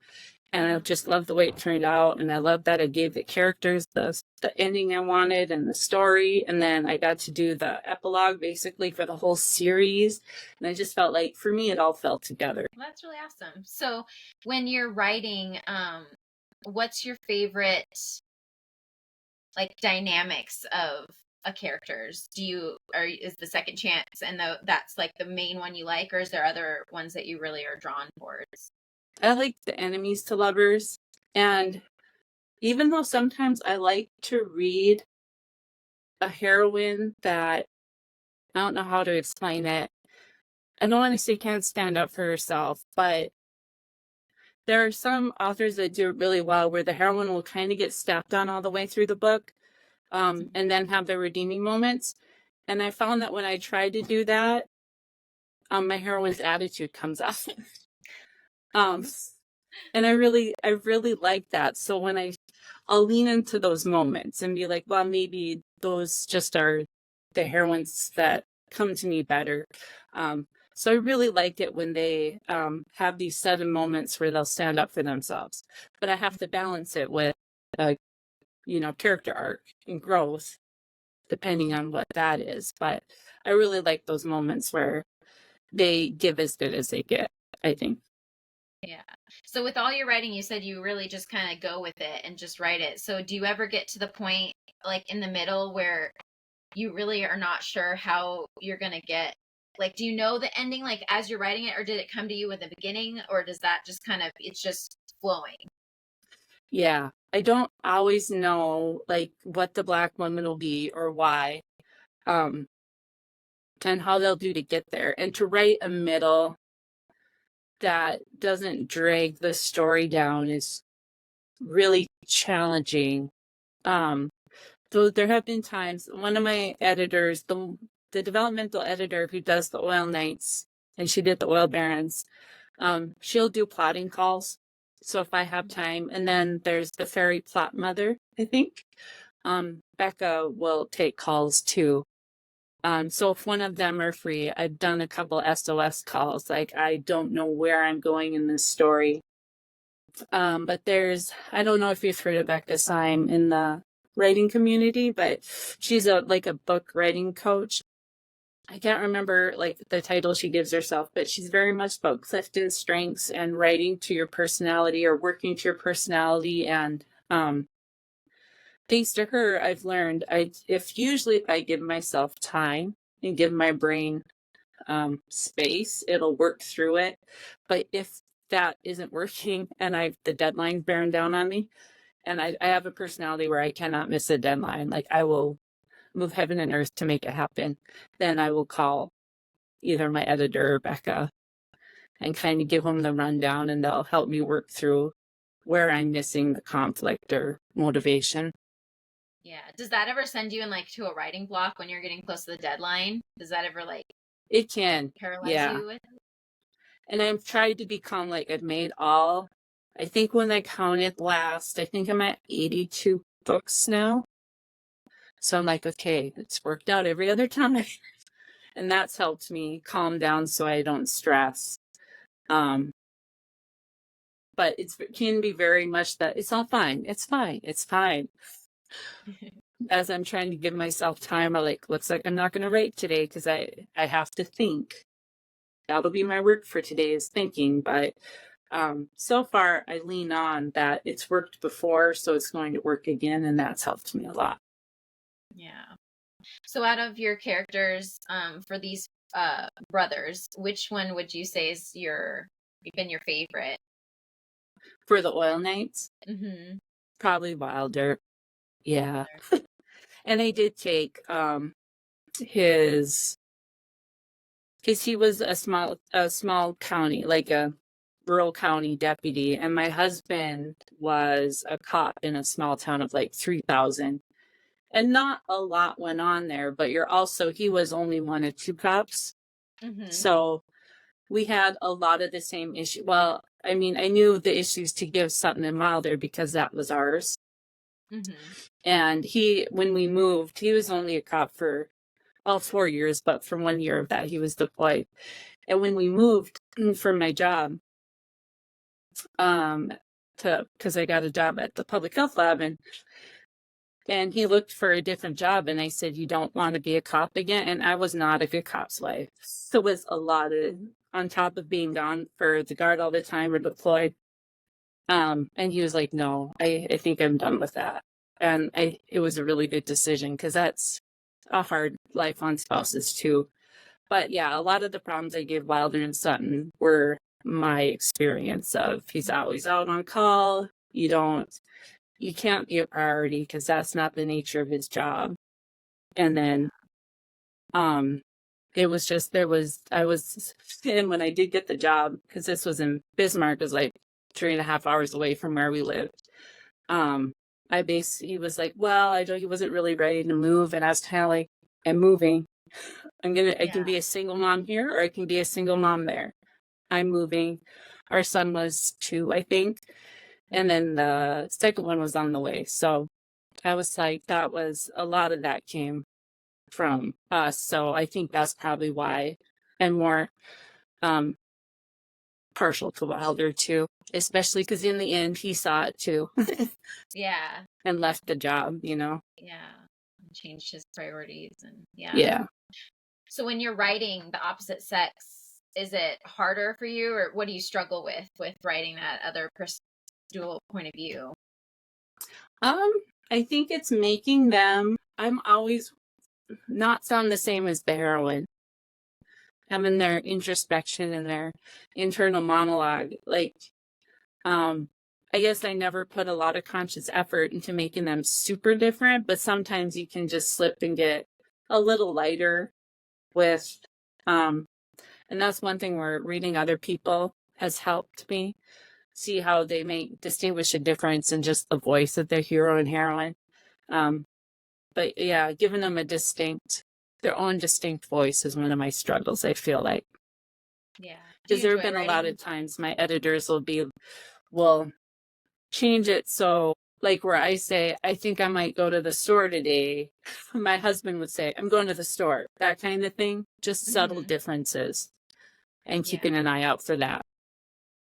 And I just love the way it turned out. And I love that I gave the characters the ending I wanted and the story. And then I got to do the epilogue basically for the whole series. And I just felt like, for me, it all fell together. That's really awesome. So when you're writing, what's your favorite like dynamics of a characters? Is the second chance and that's like the main one you like, or is there other ones that you really are drawn towards? I like the enemies to lovers. And even though sometimes I like to read a heroine that, I don't know how to explain it. I don't want to say can't stand up for herself, but there are some authors that do it really well where the heroine will kind of get stepped on all the way through the book, and then have the redeeming moments. And I found that when I tried to do that, my heroine's attitude comes out. And I really like that. So when I'll lean into those moments and be like, well, maybe those just are the heroines that come to me better. So I really like it when they have these sudden moments where they'll stand up for themselves. But I have to balance it with, character arc and growth, depending on what that is. But I really like those moments where they give as good as they get, I think. Yeah. So with all your writing, you said you really just kind of go with it and just write it. So do you ever get to the point like in the middle where you really are not sure how you're going to get, like, do you know the ending like as you're writing it, or did it come to you with the beginning, or does that just kind of, it's just flowing? Yeah, I don't always know like what the black woman will be or why, um, and how they'll do to get there. And to write a middle that doesn't drag the story down is really challenging. So there have been times, one of my editors, the developmental editor who does the Oil Knights, and she did the Oil Barons, she'll do plotting calls. So if I have time, and then there's the fairy plot mother, I think. Becca will take calls too. So if one of them are free, I've done a couple SOS calls. Like, I don't know where I'm going in this story. But I don't know if you've heard of Becca Syme in the writing community, but she's a book writing coach. I can't remember like the title she gives herself, but she's very much about Clifton strengths and writing to your personality or working to your personality. And thanks to her, I've learned if I give myself time and give my brain space, it'll work through it. But if that isn't working and the deadline's bearing down on me, and I have a personality where I cannot miss a deadline, like I will move heaven and earth to make it happen, then I will call either my editor or Becca and kind of give them the rundown, and they'll help me work through where I'm missing the conflict or motivation. Yeah. Does that ever send you in like to a writing block when you're getting close to the deadline? Does that ever like It can, paralyze yeah. you with it? And I've tried to become like I've made I think when I counted last, I think I'm at 82 books now. So I'm like, okay, it's worked out every other time. And that's helped me calm down so I don't stress. But it can be very much that it's all fine. It's fine. It's fine. As I'm trying to give myself time, looks like I'm not going to write today because I have to think. That'll be my work for today is thinking. But so far, I lean on that it's worked before, so it's going to work again. And that's helped me a lot. Yeah. So out of your characters, for these brothers, which one would you say is been your favorite? For the Oil Knights, Mm-hmm. probably Wilder. Yeah. And I did take his, because he was a small county, like rural county deputy, and my husband was a cop in a small town of like 3,000. And not a lot went on there, but he was only one of two cops. Mm-hmm. So we had a lot of the same issue. Well, I mean, I knew the issues to give Sutton and Wilder because that was ours. Mm-hmm. And when we moved, he was only a cop for all 4 years, but for 1 year of that, he was deployed. And when we moved for my job, because I got a job at the public health lab, and he looked for a different job, and I said, "You don't want to be a cop again?" And I was not a good cop's wife. So it was a lot of, on top of being gone for the guard all the time or deployed. And he was like, "No, I think I'm done with that." And it was a really good decision because that's a hard life on spouses too. But yeah, a lot of the problems I gave Wilder and Sutton were my experience of he's always out on call. You can't be a priority because that's not the nature of his job. And then, it was just, and when I did get the job, because this was in Bismarck, it was like 3.5 hours away from where we lived. He was like, well, he wasn't really ready to move. And I was kind of like, I'm moving. I can be a single mom here or I can be a single mom there. I'm moving. Our son was 2, I think. And then the second one was on the way. So I was like, a lot of that came from us. So I think that's probably why I'm more partial to Wilder too, especially because in the end he saw it too. Yeah. And left the job, Yeah. And changed his priorities and Yeah. So when you're writing the opposite sex, is it harder for you, or what do you struggle with writing that other dual point of view? I think it's making them, I'm always not sound the same as the heroine. Having their introspection and their internal monologue. Like, I guess I never put a lot of conscious effort into making them super different, but sometimes you can just slip and get a little lighter with, and that's one thing where reading other people has helped me see how they distinguish a difference in just the voice of their hero and heroine. But yeah, giving them their own distinct voice is one of my struggles, I feel like. Yeah. Because there have been a lot of times my editors will change it so, like where I say, I think I might go to the store today. My husband would say, I'm going to the store. That kind of thing. Just subtle differences. And keeping an eye out for that.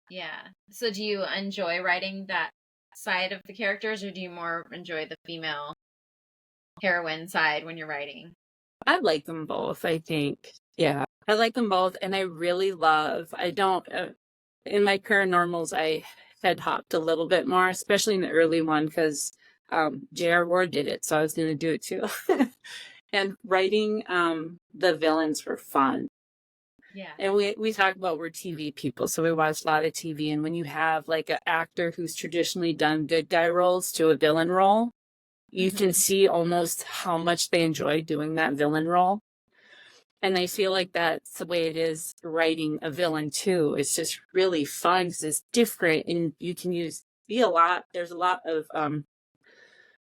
Yeah. So do you enjoy writing that side of the characters, or do you more enjoy the female heroine side when you're writing? I like them both, I think. Yeah, I like them both. And I really in my paranormals, I head hopped a little bit more, especially in the early one, because J.R. Ward did it. So I was going to do it too. And writing the villains were fun. Yeah. And we talk about we're TV people, so we watch a lot of TV. And when you have like an actor who's traditionally done good guy roles to a villain role, you can see almost how much they enjoy doing that villain role. And I feel like that's the way it is writing a villain too. It's just really fun because it's different, and you can there's a lot of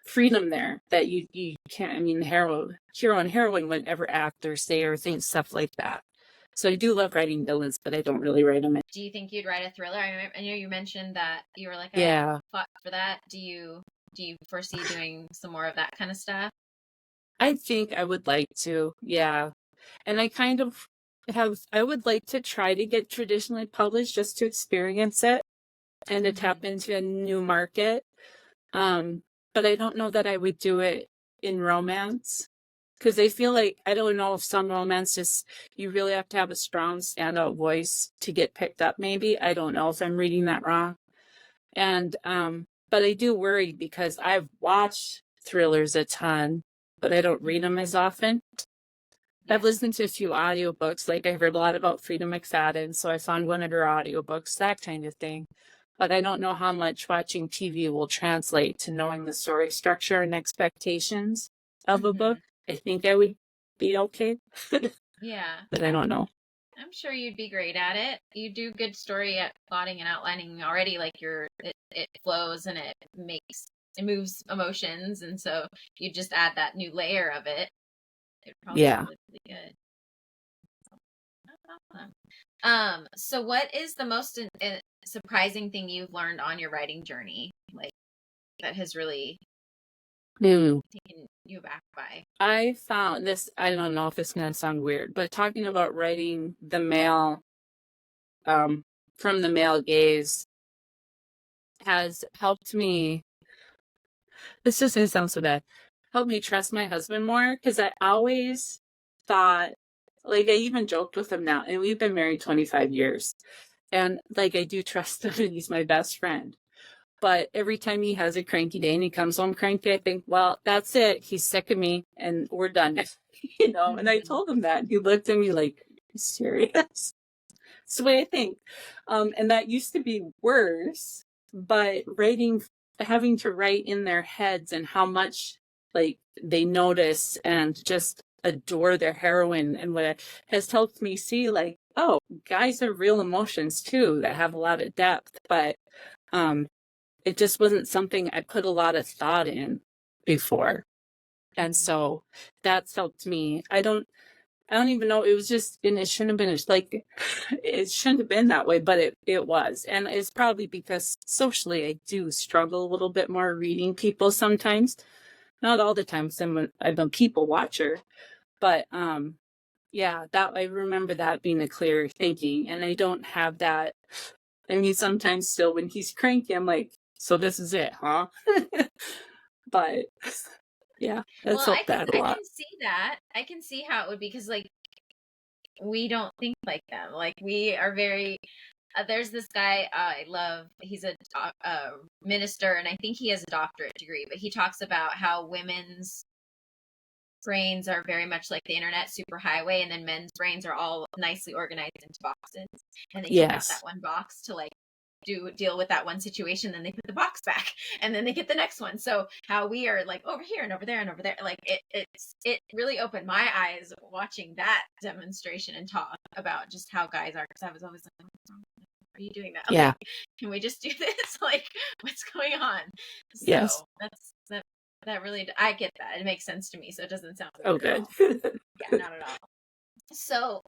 freedom there that you can't. I mean, the hero and heroine wouldn't ever act or say or think stuff like that. So I do love writing villains, but I don't really write them. Do you think you'd write a thriller? I know you mentioned that you were like, I fought for that. Do you foresee doing some more of that kind of stuff? I think I would like to, yeah. And I kind of I would like to try to get traditionally published just to experience it and to tap into a new market. But I don't know that I would do it in romance. Because I feel like, I don't know if some romance you really have to have a strong standout voice to get picked up, maybe. I don't know if I'm reading that wrong. And, but I do worry because I've watched thrillers a ton, but I don't read them as often. I've listened to a few audiobooks, like I heard a lot about Frida McFadden, so I found one of her audiobooks, that kind of thing. But I don't know how much watching TV will translate to knowing the story structure and expectations of a book. I think I would be okay. Yeah. But I don't know. I'm sure you'd be great at it. You do good story at plotting and outlining already. Like it flows and it moves emotions, and so you just add that new layer of it. It would probably be Yeah. really, really good. Awesome. So what is the most surprising thing you've learned on your writing journey? Like that has really Ooh. taken you back by? I found this, I don't know if it's going to sound weird, but talking about writing the male, from the male gaze has helped me. This just going to sound so bad. Helped me trust my husband more, because I always thought, like, I even joked with him now, and we've been married 25 years. And, like, I do trust him, and he's my best friend. But every time he has a cranky day and he comes home cranky, I think, well, that's it. He's sick of me and we're done. And I told him that. And he looked at me like, are you serious? That's the way I think. And that used to be worse. But having to write in their heads and how much like they notice and just adore their heroine, and what it has helped me see, like, oh, guys have real emotions too that have a lot of depth. But it just wasn't something I put a lot of thought in before. And so that's helped me. I don't even know. It was just, and it shouldn't have been like, it shouldn't have been that way, but it was. And it's probably because socially I do struggle a little bit more reading people sometimes. Not all the time. I'm a people watcher, but, yeah, that I remember that being a clear thinking, and I don't have that. I mean, sometimes still when he's cranky, I'm like, so this is it, huh? But yeah, that's Well, helped that a I lot. can see that. I can see how it would be, because like we don't think like them. Like we are very. There's this guy I love. He's a minister, and I think he has a doctorate degree. But he talks about how women's brains are very much like the internet superhighway, and then men's brains are all nicely organized into boxes, and they take out that Yes. one box to like deal with that one situation, then they put the box back, and then they get the next one. So how we are like over here and over there and over there, like it really opened my eyes watching that demonstration and talk about just how guys are, because I was always like, are you doing that? Yeah. Like, can we just do this? Like, what's going on? Yes. So that really, I get that. It makes sense to me. So it doesn't sound Oh, weird at good. all. Yeah, not at all. So,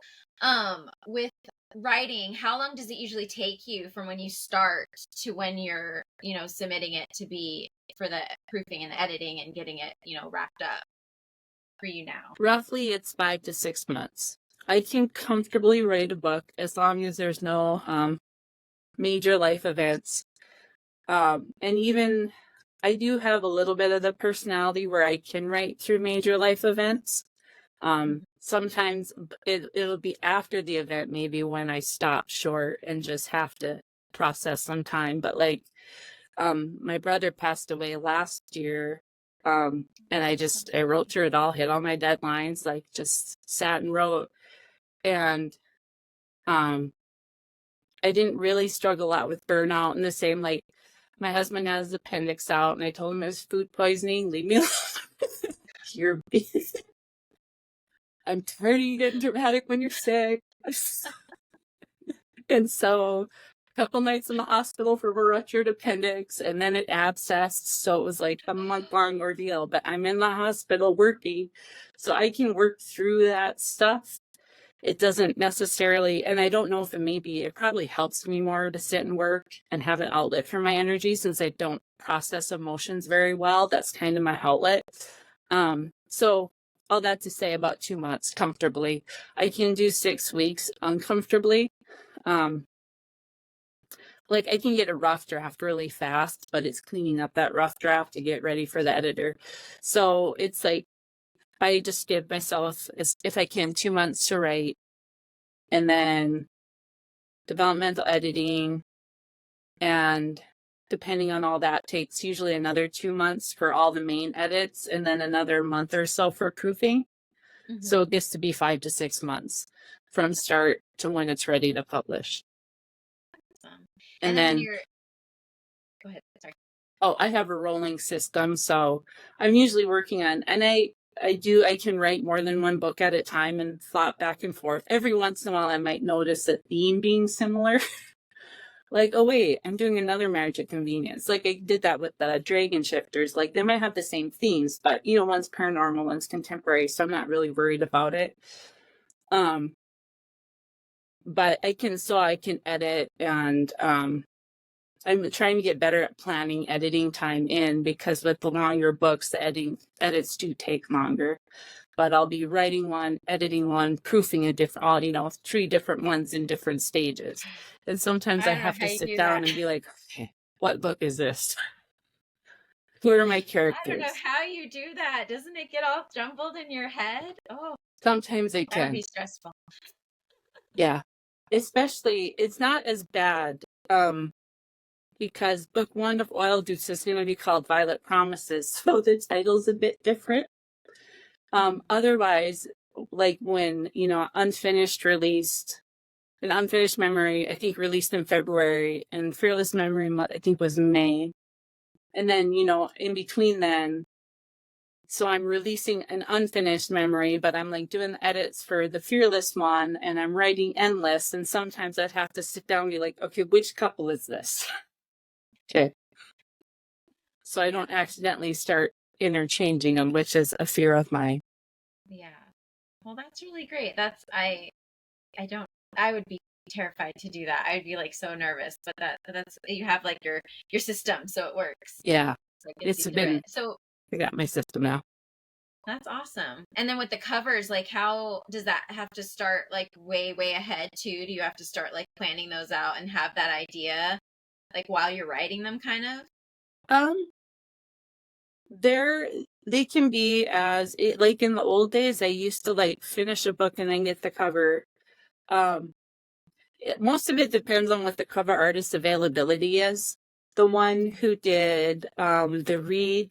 with writing, how long does it usually take you from when you start to when you're, submitting it to be for the proofing and the editing and getting it, wrapped up for you now? Roughly, it's 5 to 6 months. I can comfortably write a book as long as there's no major life events. And even I do have a little bit of the personality where I can write through major life events. Sometimes it'll be after the event, maybe when I stop short and just have to process some time. But like, my brother passed away last year. And I wrote through it all, hit all my deadlines, like just sat and wrote. And, I didn't really struggle out with burnout, in the same, like, my husband has his appendix out and I told him it was food poisoning. Leave me alone. You're I'm tired of you getting dramatic when you're sick. And so a couple nights in the hospital for a ruptured appendix, and then it abscessed. So it was like a month-long ordeal, but I'm in the hospital working, so I can work through that stuff. It doesn't necessarily, and I don't know if it probably helps me more to sit and work and have an outlet for my energy, since I don't process emotions very well. That's kind of my outlet. So all that to say, about 2 months comfortably. I can do 6 weeks uncomfortably. Like, I can get a rough draft really fast, but it's cleaning up that rough draft to get ready for the editor. So it's like, I just give myself, if I can, 2 months to write, and then developmental editing, and depending on all that, takes usually another 2 months for all the main edits, and then another month or so for proofing. So it gets to be 5 to 6 months from start to when it's ready to publish. Awesome. And then when then, you're, go ahead. Sorry. I have a rolling system, so I'm usually working on, and I can write more than one book at a time and flop back and forth. Every once in a while I might notice a theme being similar. Like, oh wait, I'm doing another Marriage of Convenience. Like I did that with the Dragon Shifters. Like they might have the same themes, but one's paranormal, one's contemporary, so I'm not really worried about it. But I can edit, and I'm trying to get better at planning editing time in, because with the longer books, the edits do take longer. But I'll be writing one, editing one, proofing a different, 3 different ones in different stages. And sometimes I have to sit down and be like, okay, what book is this? Who are my characters? I don't know how you do that. Doesn't it get all jumbled in your head? Oh, sometimes it can. That would be stressful. Yeah. Especially, it's not as bad, because book 1 of Oil Dukes is going to be called Violet Promises, so the title's a bit different. Otherwise, like when, Unfinished released, an Unfinished Memory, I think released in February, and Fearless Memory, I think was May. And then, in between then, so I'm releasing an Unfinished Memory, but I'm like doing the edits for the Fearless one, and I'm writing Endless, and sometimes I'd have to sit down and be like, okay, which couple is this? Okay. So I don't accidentally start interchanging them, which is a fear of mine. Yeah. Well, that's really great. I would be terrified to do that. I'd be like so nervous, but that's you have like your system, so it works. Yeah. So So I got my system now. That's awesome. And then with the covers, like how does that have to start like way ahead too? Do you have to start like planning those out and have that idea like while you're writing them kind of? They can be like in the old days, I used to like finish a book and then get the cover. Most of it depends on what the cover artist's availability is. The one who did the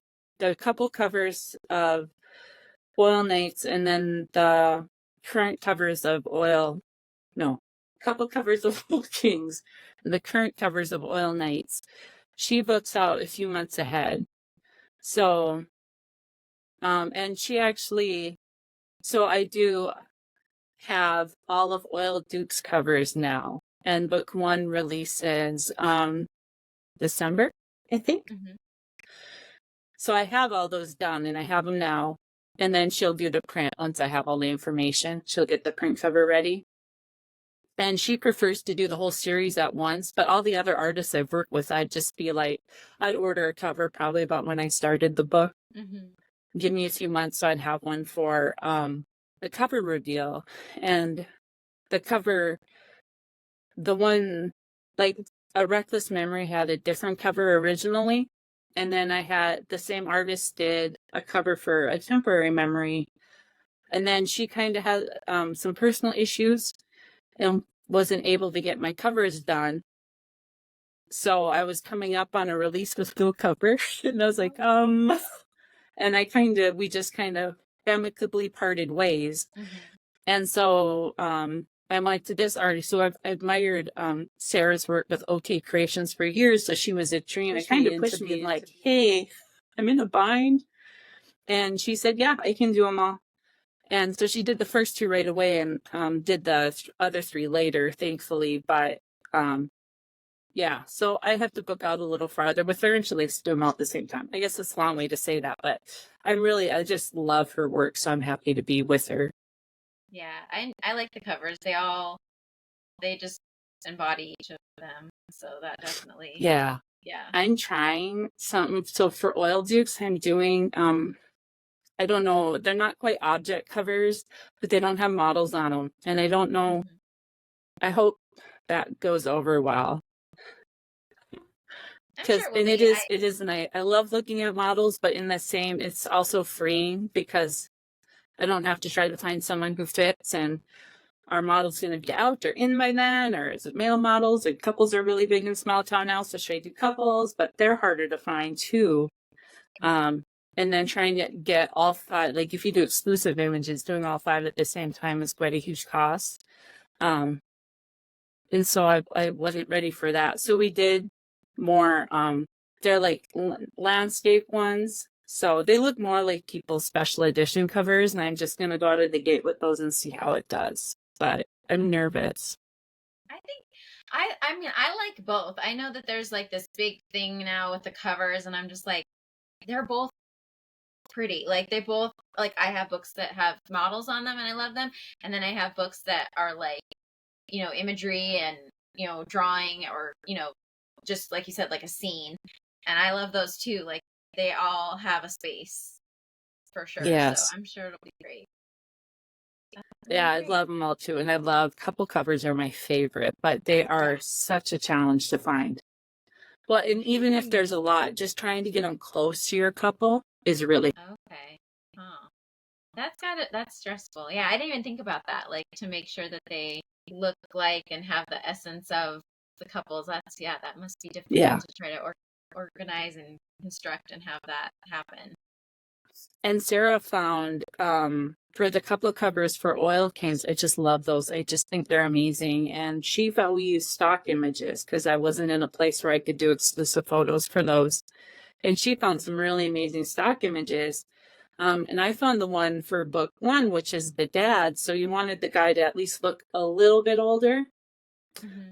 couple covers of Oil Knights, and then the current covers of couple covers of Oil Kings, and the current covers of Oil Knights, she books out a few months ahead. So, and she actually, so I do have all of Oil Duke's covers now, and book 1 releases December, I think. Mm-hmm. So I have all those done, and I have them now, and then she'll do the print once I have all the information. She'll get the print cover ready, and she prefers to do the whole series at once. But all the other artists I've worked with, I'd just be like, I'd order a cover probably about when I started the book. Mm-hmm. Give me a few months so I'd have one for the cover reveal. And the cover, the one, like A Reckless Memory had a different cover originally, and then I had the same artist did a cover for A Temporary Memory, and then she kind of had some personal issues and wasn't able to get my covers done. So I was coming up on a release with no cover, and I was like, and we just kind of amicably parted ways. Mm-hmm. And so I'm like, to this artist, so I've admired Sarah's work with OK Creations for years. So she was a dream. It kind of pushed me like, hey, I'm in a bind. And she said, yeah, I can do them all. And so she did the first 2 right away, and did the other 3 later, thankfully. But yeah, so I have to book out a little farther, but eventually let's do them all at the same time. I guess it's a long way to say that, but I just love her work, so I'm happy to be with her. Yeah, I like the covers. They just embody each of them. So that definitely. Yeah. I'm trying something. So for Oil Dukes, I'm doing, I don't know, they're not quite object covers, but they don't have models on them. And I don't know, I hope that goes over well. Because sure it is, and I love looking at models, but in the same, it's also freeing because I don't have to try to find someone who fits, and our model's going to be out or in by then, or is it male models? And couples are really big in small town now, so should I do couples? But they're harder to find too. And then trying to get all 5, like if you do exclusive images, doing all 5 at the same time is quite a huge cost. And so I wasn't ready for that. So we did more, they're like landscape ones. So they look more like people's special edition covers, and I'm just going to go out of the gate with those and see how it does. But I'm nervous. I think I mean I like both. I know that there's like this big thing now with the covers, and I'm just like they're both pretty. Like they both like I have books that have models on them and I love them, and then I have books that are like, imagery and, drawing or, just like you said, like a scene. And I love those too. Like they all have a space for sure. So Yes. I'm sure it'll be great. That's Yeah, really I great. love them all too. And I love couple covers are my favorite, but they Yeah. are such a challenge to find. Well, and even if there's a lot, just trying to get them close to your couple is really. Okay. Huh. That's stressful. Yeah, I didn't even think about that. Like to make sure that they look like and have the essence of the couples. That must be difficult Yeah. to try to organize and construct and have that happen. And Sarah found for the couple of covers for Oil Kings, I just love those. I just think they're amazing. And she found we used stock images because I wasn't in a place where I could do exclusive photos for those. And she found some really amazing stock images. And I found the one for book one, which is the dad. So you wanted the guy to at least look a little bit older.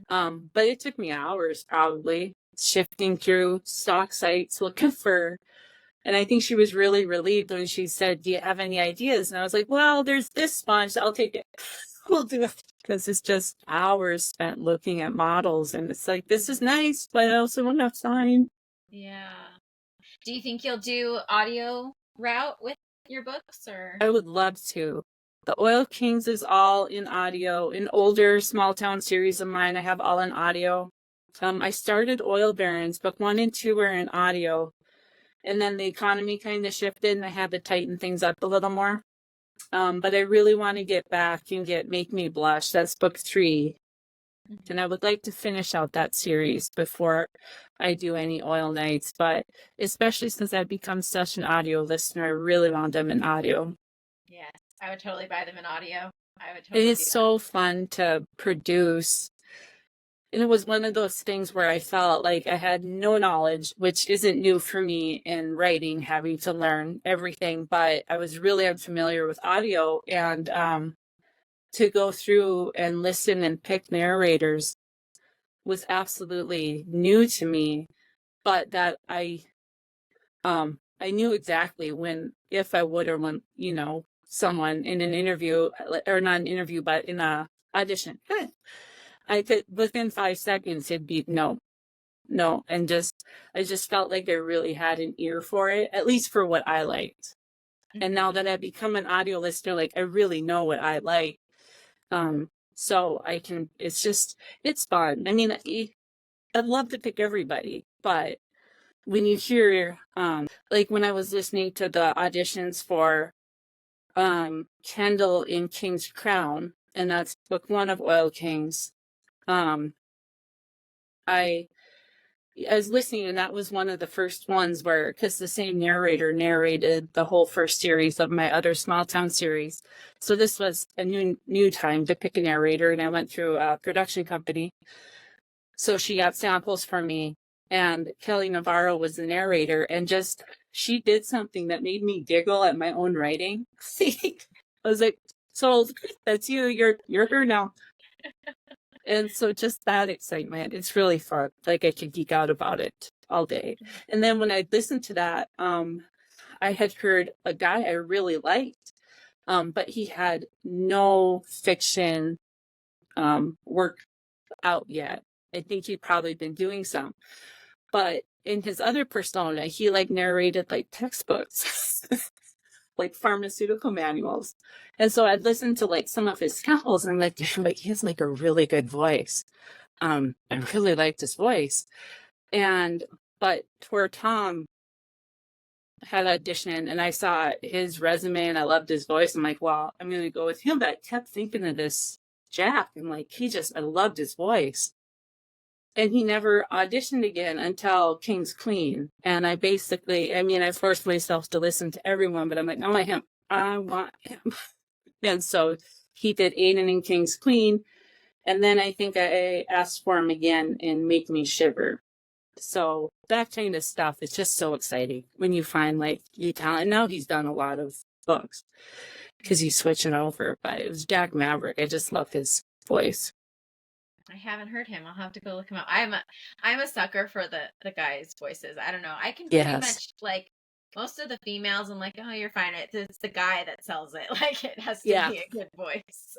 But it took me hours probably shifting through stock sites looking for. And I think she was really relieved when she said, "Do you have any ideas?" And I was like, "Well, there's this sponge. I'll take it. We'll do it." Because it's just hours spent looking at models. And it's like, this is nice, but I also don't have time. Yeah. Do you think you'll do audio route with your books or? I would love to. The Oil Kings is all in audio. In older small town series of mine, I have all in audio. I started Oil Barons, book 1 and 2 were in audio. And then the economy kind of shifted and I had to tighten things up a little more. But I really want to get back and get Make Me Blush. That's book 3. And I would like to finish out that series before I do any oil nights. But especially since I've become such an audio listener, I really want them in audio. Yes, I would totally buy them in audio. I would It totally is do that. so fun to produce. And it was one of those things where I felt like I had no knowledge, which isn't new for me in writing, having to learn everything, but I was really unfamiliar with audio. And to go through and listen and pick narrators was absolutely new to me, but that I knew exactly when, if I would, or when, someone in an interview, or not an interview, but in a audition, I could, within 5 seconds, it'd be no, no. And I just felt like I really had an ear for it, at least for what I liked. And now that I've become an audio listener, like I really know what I like. So I can, it's fun. I mean, I'd love to pick everybody, but when you hear, like when I was listening to the auditions for Kendall in King's Crown, and that's book 1 of Oil Kings, I was listening, and that was one of the first ones where, because the same narrator narrated the whole first series of my other small town series. So this was a new time to pick a narrator, and I went through a production company. So she got samples for me, and Kelly Navarro was the narrator, and she did something that made me giggle at my own writing. I was like, "So that's you. You're her now." And so just that excitement, it's really fun. Like I could geek out about it all day. And then when I listened to that, I had heard a guy I really liked, but he had no fiction work out yet. I think he'd probably been doing some. But in his other persona, he like narrated like textbooks, like pharmaceutical manuals. And so I'd listen to like some of his samples and I'm like, he has like a really good voice. I really liked his voice. But where Tom had auditioned and I saw his resume and I loved his voice, I'm like, well, I'm going to go with him. But I kept thinking of this Jack and like, I loved his voice. And he never auditioned again until King's Queen. And I forced myself to listen to everyone, but I'm like, I want him. And so he did Aiden in King's Queen. And then I think I asked for him again in Make Me Shiver. So that kind of stuff is just so exciting when you find like you talent. Now he's done a lot of books because he's switching over. But it was Jack Maverick. I just love his voice. I haven't heard him. I'll have to go look him up. I'm a sucker for the guys' voices. I don't know. I can pretty Yes. much like most of the females. I'm like, oh, you're fine. It's the guy that sells it. Like it has to Yeah. be a good voice.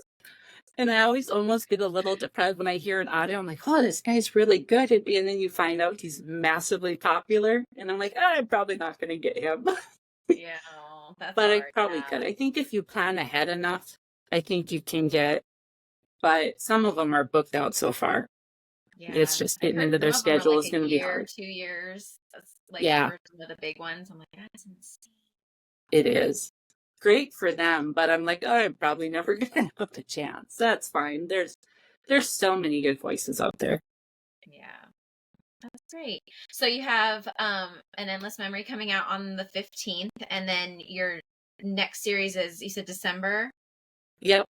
And I always almost get a little depressed when I hear an audio. I'm like, oh, this guy's really good. And then you find out he's massively popular. And I'm like, oh, I'm probably not going to get him. Yeah, that's But I hard. probably Yeah. could. I think if you plan ahead enough, I think you can get, but some of them are booked out so far. Yeah, It's just I've getting heard into some their of them are schedule like is a going to be year, hard. 2 years. That's like Yeah, for some of the big ones. I'm like, that's insane. it is. Great for them, but I'm like, oh, I'm probably never going to have the chance. That's fine. There's so many good voices out there. Yeah, that's great. So you have an Endless Memory coming out on the 15th, and then your next series is, you said December? Yep.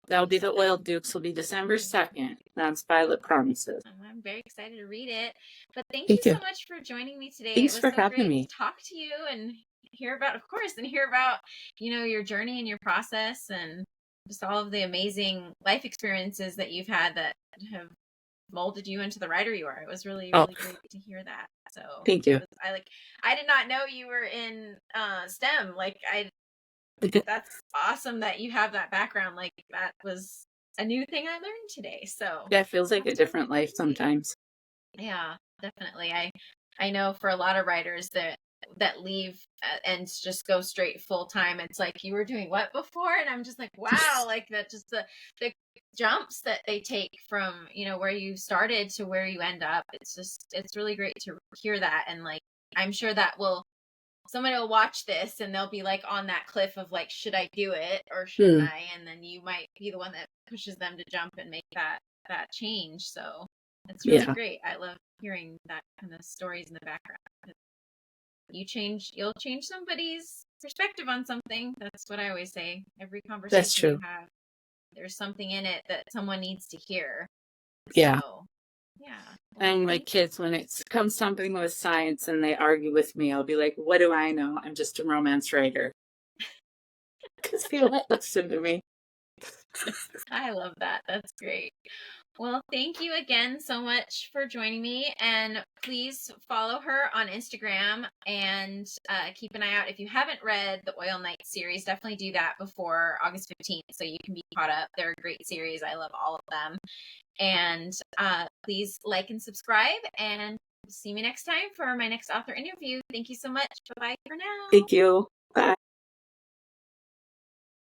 That'll be the Oil Dukes. Will be December 2nd. That's Violet Promises. Oh, I'm very excited to read it. But thank you Thank you. so much for joining me today. It Thanks was for so having great me. to talk to you and hear about, of course, and hear about, your journey and your process and just all of the amazing life experiences that you've had that have molded you into the writer you are. It was really, Oh, really great to hear that. So thank you. I did not know you were in STEM. That's awesome that you have that background. Like that was a new thing I learned today. So Yeah, it feels like a that's different really life great. sometimes. Yeah, definitely. I know for a lot of writers that leave and just go straight full time. It's like, you were doing what before? And I'm just like, wow, like that, just the jumps that they take from, where you started to where you end up. It's really great to hear that. And like, I'm sure that somebody will watch this and they'll be like on that cliff of like, should I do it or shouldn't I? And then you might be the one that pushes them to jump and make that change. So it's really Yeah, great. I love hearing that kind of stories in the background. You'll change somebody's perspective on something. That's what I always say. Every that's conversation you true. have, there's something in it that someone needs to hear. Yeah. So, yeah. Well, And my thank kids, when it comes something with science and they argue with me, I'll be like, what do I know? I'm just a romance writer. Because they won't listen to me. I love that. That's great. Well, thank you again so much for joining me. And please follow her on Instagram and keep an eye out. If you haven't read the Oil Knight series, definitely do that before August 15th so you can be caught up. They're a great series. I love all of them. And please like and subscribe. And see me next time for my next author interview. Thank you so much. Bye-bye for now. Thank you. Bye.